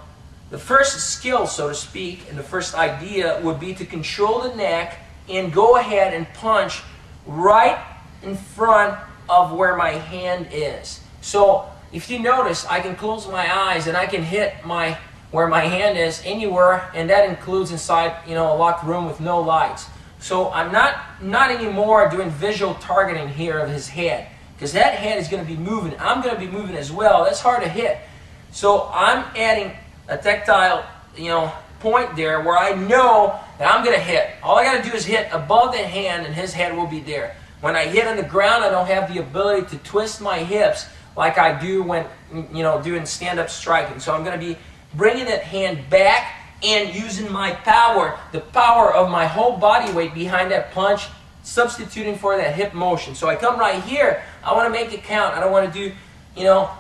the first skill, so to speak, and the first idea would be to control the neck and go ahead and punch right in front of where my hand is. So if you notice, I can close my eyes and I can hit where my hand is anywhere, and that includes inside, a locked room with no lights. So I'm not anymore doing visual targeting here of his head, because that head is going to be moving. I'm going to be moving as well. That's hard to hit. So I'm adding a tactile, point there where I know that I'm going to hit. All I got to do is hit above the hand and his head will be there. When I hit on the ground, I don't have the ability to twist my hips like I do when, doing stand-up striking. So I'm going to be bringing that hand back and using my power, the power of my whole body weight behind that punch, substituting for that hip motion. So I come right here, I want to make it count. I don't want to do,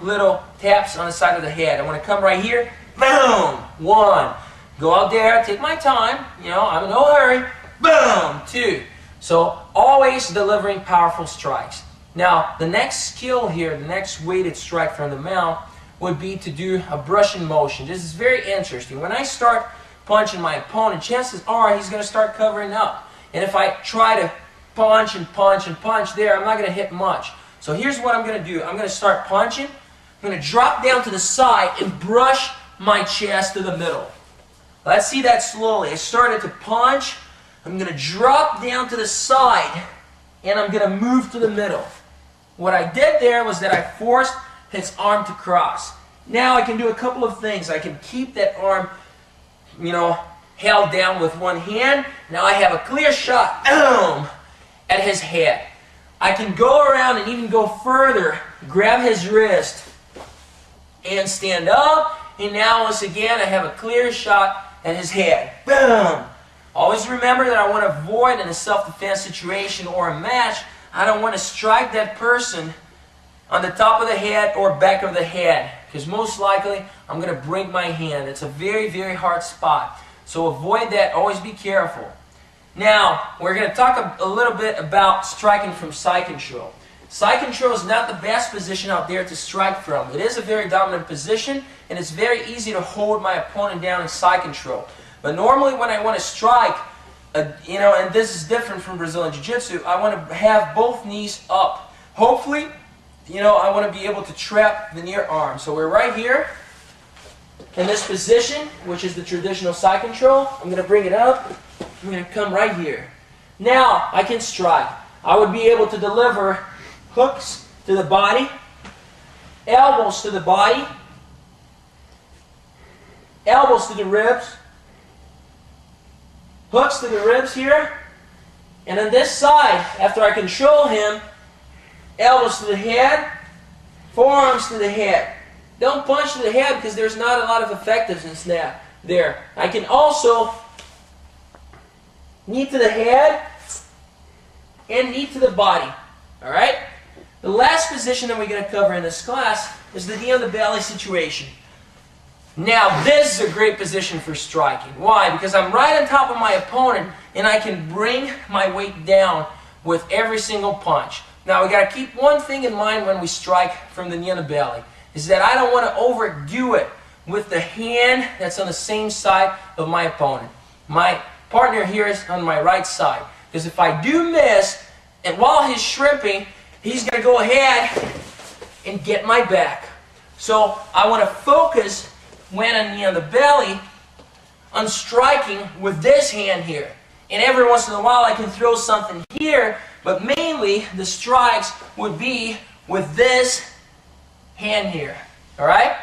little taps on the side of the head. I want to come right here, boom, 1. Go out there, take my time, I'm in no hurry, boom, 2. So always delivering powerful strikes. Now, the next skill here, the next weighted strike from the mount would be to do a brushing motion. This is very interesting. When I start punching my opponent, chances are he's going to start covering up. And if I try to punch and punch and punch there, I'm not going to hit much. So here's what I'm going to do. I'm going to start punching. I'm going to drop down to the side and brush my chest to the middle. Let's see that slowly. I started to punch. I'm going to drop down to the side and I'm going to move to the middle. What I did there was that I forced his arm to cross. Now I can do a couple of things. I can keep that arm, held down with one hand. Now I have a clear shot, boom, at his head. I can go around and even go further, grab his wrist, and stand up. And now once again I have a clear shot at his head. Boom! Always remember that I want to avoid in a self-defense situation or a match, I don't want to strike that person on the top of the head or back of the head, because most likely I'm going to break my hand. It's a very, very hard spot. So avoid that. Always be careful. Now, we're going to talk a little bit about striking from side control. Side control is not the best position out there to strike from. It is a very dominant position, and it's very easy to hold my opponent down in side control. But normally when I want to strike, and this is different from Brazilian Jiu-Jitsu, I want to have both knees up. Hopefully, I want to be able to trap the near arm. So we're right here in this position, which is the traditional side control. I'm going to bring it up. I'm going to come right here. Now I can strike. I would be able to deliver hooks to the body, elbows to the body, elbows to the ribs, hooks to the ribs here, and on this side, after I control him, elbows to the head, forearms to the head. Don't punch to the head because there's not a lot of effectiveness there. I can also knee to the head and knee to the body. Alright? The last position that we're going to cover in this class is the knee on the belly situation. Now, this is a great position for striking. Why? Because I'm right on top of my opponent and I can bring my weight down with every single punch. Now, we got to keep one thing in mind when we strike from the knee on the belly, is that I don't want to overdo it with the hand that's on the same side of my opponent. My partner here is on my right side. Because if I do miss, and while he's shrimping, he's going to go ahead and get my back. So I want to focus, when on knee on the belly, on striking with this hand here. And every once in a while I can throw something here, but mainly the strikes would be with this hand here. Alright?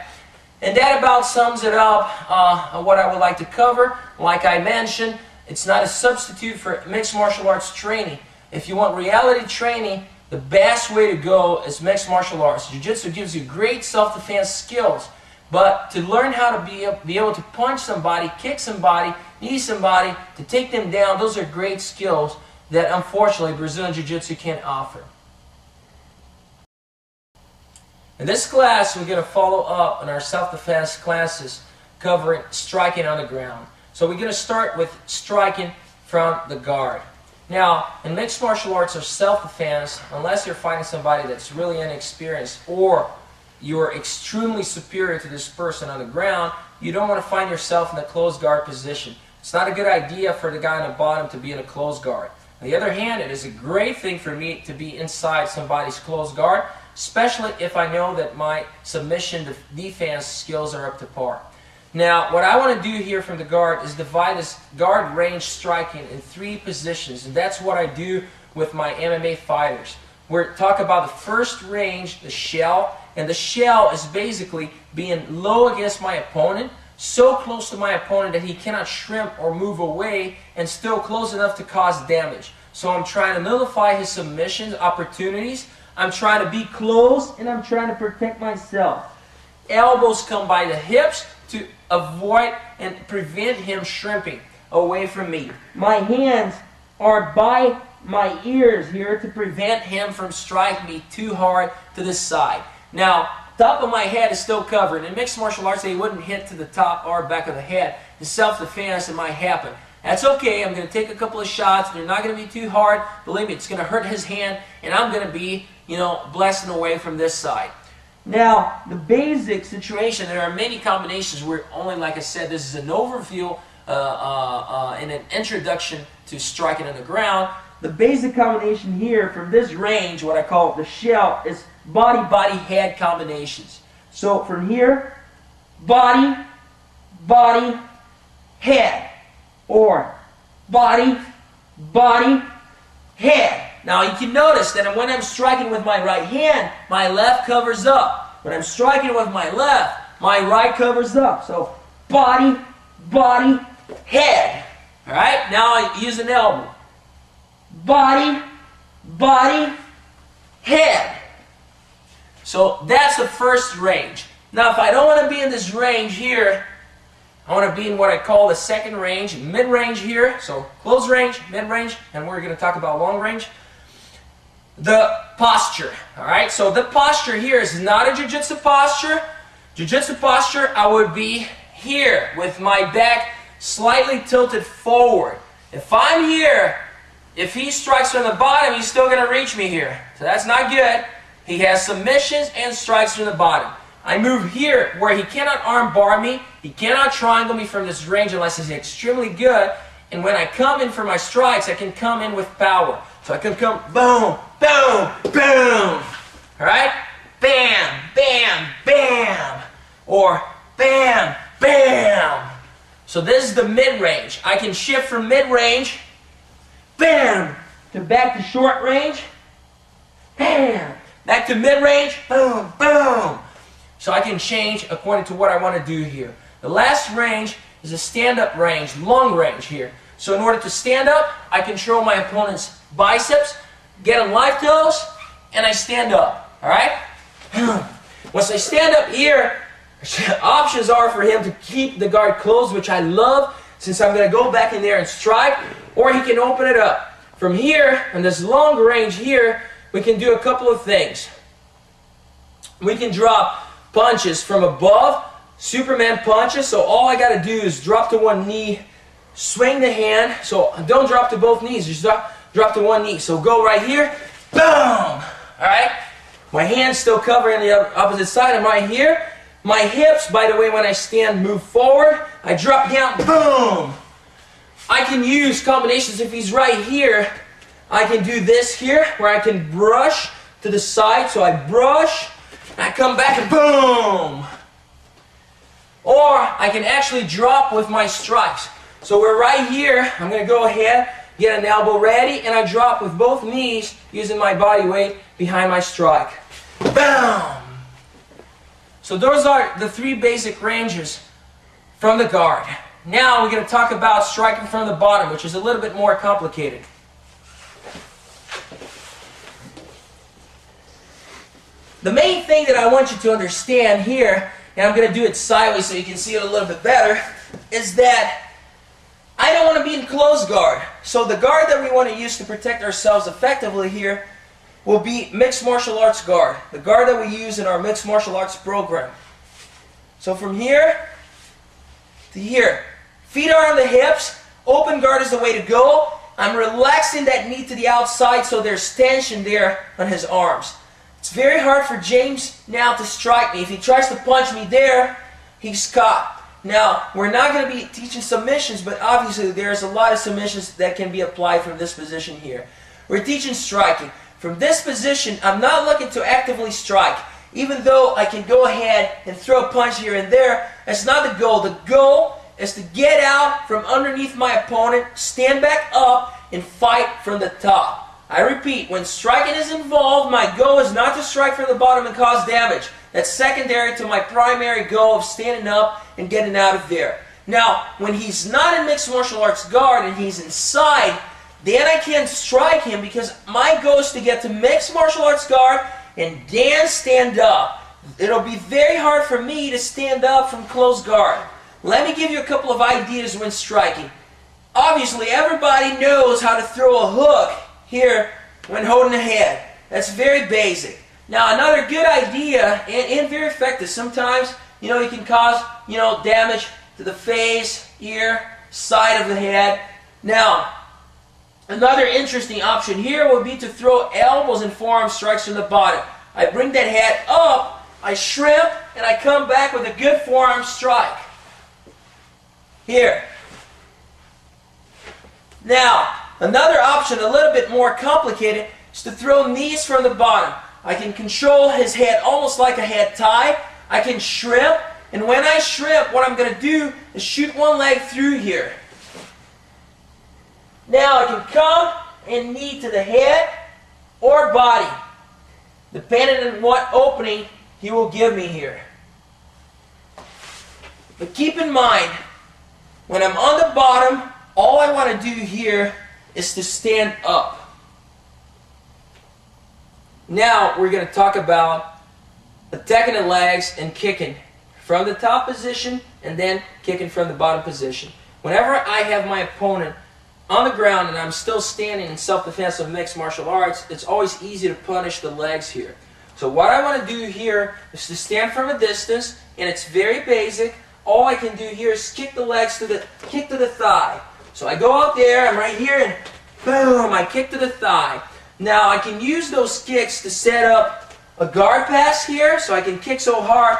And that about sums it up, what I would like to cover. Like I mentioned, it's not a substitute for mixed martial arts training. If you want reality training, the best way to go is mixed martial arts. Jiu-Jitsu gives you great self-defense skills. But to learn how to be able to punch somebody, kick somebody, knee somebody, to take them down, those are great skills that unfortunately Brazilian Jiu-Jitsu can't offer. In this class, we're going to follow up on our self-defense classes covering striking on the ground. So we're going to start with striking from the guard. Now, in mixed martial arts or self-defense, unless you're fighting somebody that's really inexperienced or you are extremely superior to this person on the ground, you don't want to find yourself in a closed guard position. It's not a good idea for the guy on the bottom to be in a closed guard. On the other hand, it is a great thing for me to be inside somebody's close guard, especially if I know that my submission defense skills are up to par. Now, what I want to do here from the guard is divide this guard range striking in 3 positions, and that's what I do with my MMA fighters. We're talking about the first range, the shell, and the shell is basically being low against my opponent, so close to my opponent that he cannot shrimp or move away, and still close enough to cause damage. So I'm trying to nullify his submission opportunities. I'm trying to be close, and I'm trying to protect myself. Elbows come by the hips to avoid and prevent him shrimping away from me. My hands are by my ears here to prevent him from striking me too hard to the side. Now, top of my head is still covered. In mixed martial arts, they wouldn't hit to the top or back of the head. In self-defense, it might happen. That's okay. I'm going to take a couple of shots. They're not going to be too hard. Believe me, it's going to hurt his hand, and I'm going to be, blasting away from this side. Now, the basic situation, there are many combinations where only, like I said, this is an overview and an introduction to striking on the ground. The basic combination here from this range, what I call the shell, is body-body-head combinations. So from here, body, body, head, or body, body, head. Now you can notice that when I'm striking with my right hand, my left covers up. When I'm striking with my left, my right covers up. So body, body, head. All right, now I use an elbow. Body, body, head. So that's the first range. Now if I don't want to be in this range here, I want to be in what I call the second range, mid-range here. So close range, mid-range, and we're going to talk about long range. The posture, all right? So the posture here is not a jiu-jitsu posture. Jiu-jitsu posture, I would be here with my back slightly tilted forward. If I'm here, if he strikes from the bottom, he's still going to reach me here. So that's not good. He has submissions and strikes from the bottom. I move here where he cannot arm bar me. He cannot triangle me from this range unless he's extremely good. And when I come in for my strikes, I can come in with power. So I can come boom, boom, boom. All right? Bam, bam, bam. Or bam, bam. So this is the mid-range. I can shift from mid-range, bam, to back to short range, bam. Back to mid-range, boom, boom. So I can change according to what I want to do here. The last range is a stand-up range, long range here. So in order to stand up, I control my opponent's biceps, get on live toes, and I stand up. All right? Once I stand up here, options are for him to keep the guard closed, which I love, since I'm going to go back in there and strike, or he can open it up. From here, in this long range here, we can do a couple of things. We can drop punches from above, Superman punches, so all I got to do is drop to one knee, swing the hand, so don't drop to both knees, just drop to one knee. So go right here, boom! Alright? My hand's still covering the opposite side, I'm right here. My hips, by the way, when I stand, move forward. I drop down, boom! I can use combinations. If he's right here, I can do this here, where I can brush to the side. So I brush, and I come back and boom! Or I can actually drop with my strikes. So we're right here. I'm going to go ahead, get an elbow ready, and I drop with both knees using my body weight behind my strike. Boom! So those are the 3 basic ranges from the guard. Now we're going to talk about striking from the bottom, which is a little bit more complicated. The main thing that I want you to understand here, and I'm going to do it sideways so you can see it a little bit better, is that I don't want to be in close guard. So the guard that we want to use to protect ourselves effectively here will be mixed martial arts guard. The guard that we use in our mixed martial arts program. So from here to here. Feet are on the hips. Open guard is the way to go. I'm relaxing that knee to the outside so there's tension there on his arms. It's very hard for James now to strike me. If he tries to punch me there, he's caught. Now, we're not going to be teaching submissions, but obviously there's a lot of submissions that can be applied from this position here. We're teaching striking. From this position, I'm not looking to actively strike. Even though I can go ahead and throw a punch here and there, that's not the goal. The goal is to get out from underneath my opponent, stand back up, and fight from the top. I repeat, when striking is involved, my goal is not to strike from the bottom and cause damage. That's secondary to my primary goal of standing up and getting out of there. Now, when he's not in mixed martial arts guard and he's inside, then I can't strike him because my goal is to get to mixed martial arts guard and then stand up. It'll be very hard for me to stand up from closed guard. Let me give you a couple of ideas when striking. Obviously, everybody knows how to throw a hook here when holding a head. That's very basic. Now, another good idea, and very effective, sometimes, you can cause, damage to the face, ear, side of the head. Now, another interesting option here would be to throw elbows and forearm strikes from the bottom. I bring that head up, I shrimp, and I come back with a good forearm strike. Here. Now, another option, a little bit more complicated, is to throw knees from the bottom. I can control his head almost like a head tie. I can shrimp, and when I shrimp, what I'm going to do is shoot one leg through here. Now I can come and knee to the head or body, depending on what opening he will give me here. But keep in mind, when I'm on the bottom, all I want to do here is to stand up. Now we're going to talk about attacking the legs and kicking from the top position and then kicking from the bottom position. Whenever I have my opponent on the ground and I'm still standing in self-defense of mixed martial arts, it's always easy to punish the legs here. So what I want to do here is to stand from a distance, and it's very basic. All I can do here is kick the legs to the thigh. So I go out there, I'm right here, and boom, I kick to the thigh. Now I can use those kicks to set up a guard pass here, so I can kick so hard,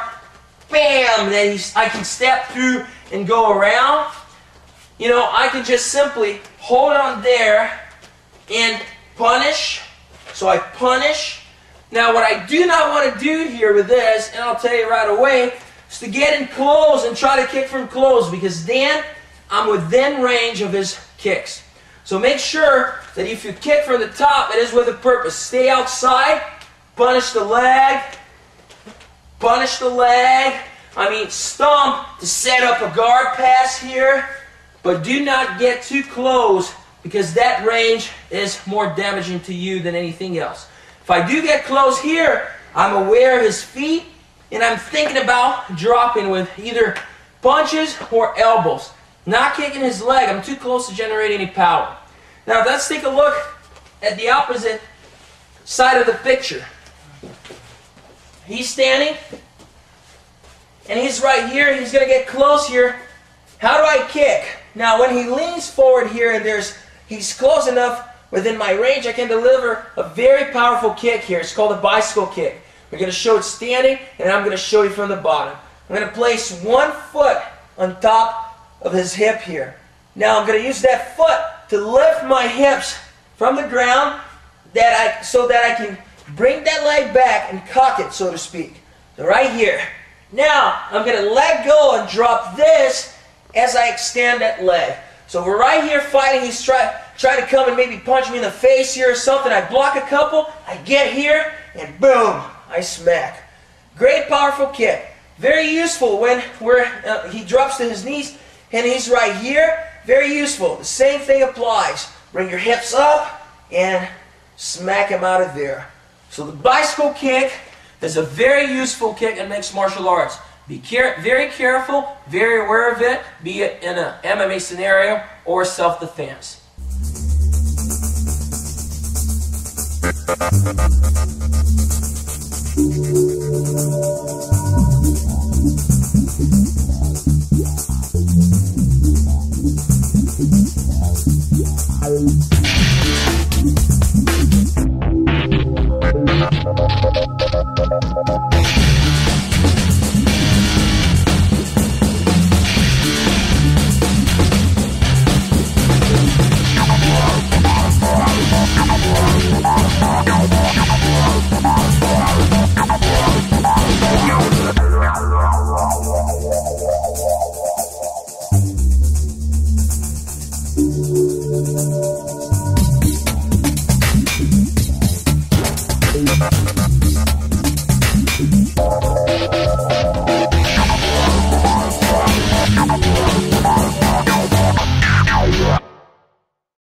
bam, then I can step through and go around. I can just simply hold on there and punish. So I punish. Now what I do not want to do here with this, and I'll tell you right away, is to get in close and try to kick from close, because then I'm within range of his kicks. So make sure that if you kick from the top, it is with a purpose. Stay outside, punish the leg, stomp to set up a guard pass here, but do not get too close, because that range is more damaging to you than anything else. If I do get close here, I'm aware of his feet, and I'm thinking about dropping with either punches or elbows. Not kicking his leg. I'm too close to generate any power. Now let's take a look at the opposite side of the picture. He's standing, and he's right here. He's going to get close here. How do I kick? Now when he leans forward here and he's close enough within my range, I can deliver a very powerful kick here. It's called a bicycle kick. We're going to show it standing, and I'm going to show you from the bottom. I'm going to place one foot on top of his hip here. Now I'm going to use that foot to lift my hips from the ground so that I can bring that leg back and cock it, so to speak. So right here. Now I'm going to let go and drop this as I extend that leg. So we're right here fighting. He's trying to come and maybe punch me in the face here or something. I block a couple. I get here and boom, I smack. Great powerful kick. Very useful when he drops to his knees and he's right here. Very useful. The same thing applies. Bring your hips up and smack him out of there. So the bicycle kick is a very useful kick in mixed martial arts. Be very careful, very aware of it, be it in an MMA scenario or self-defense.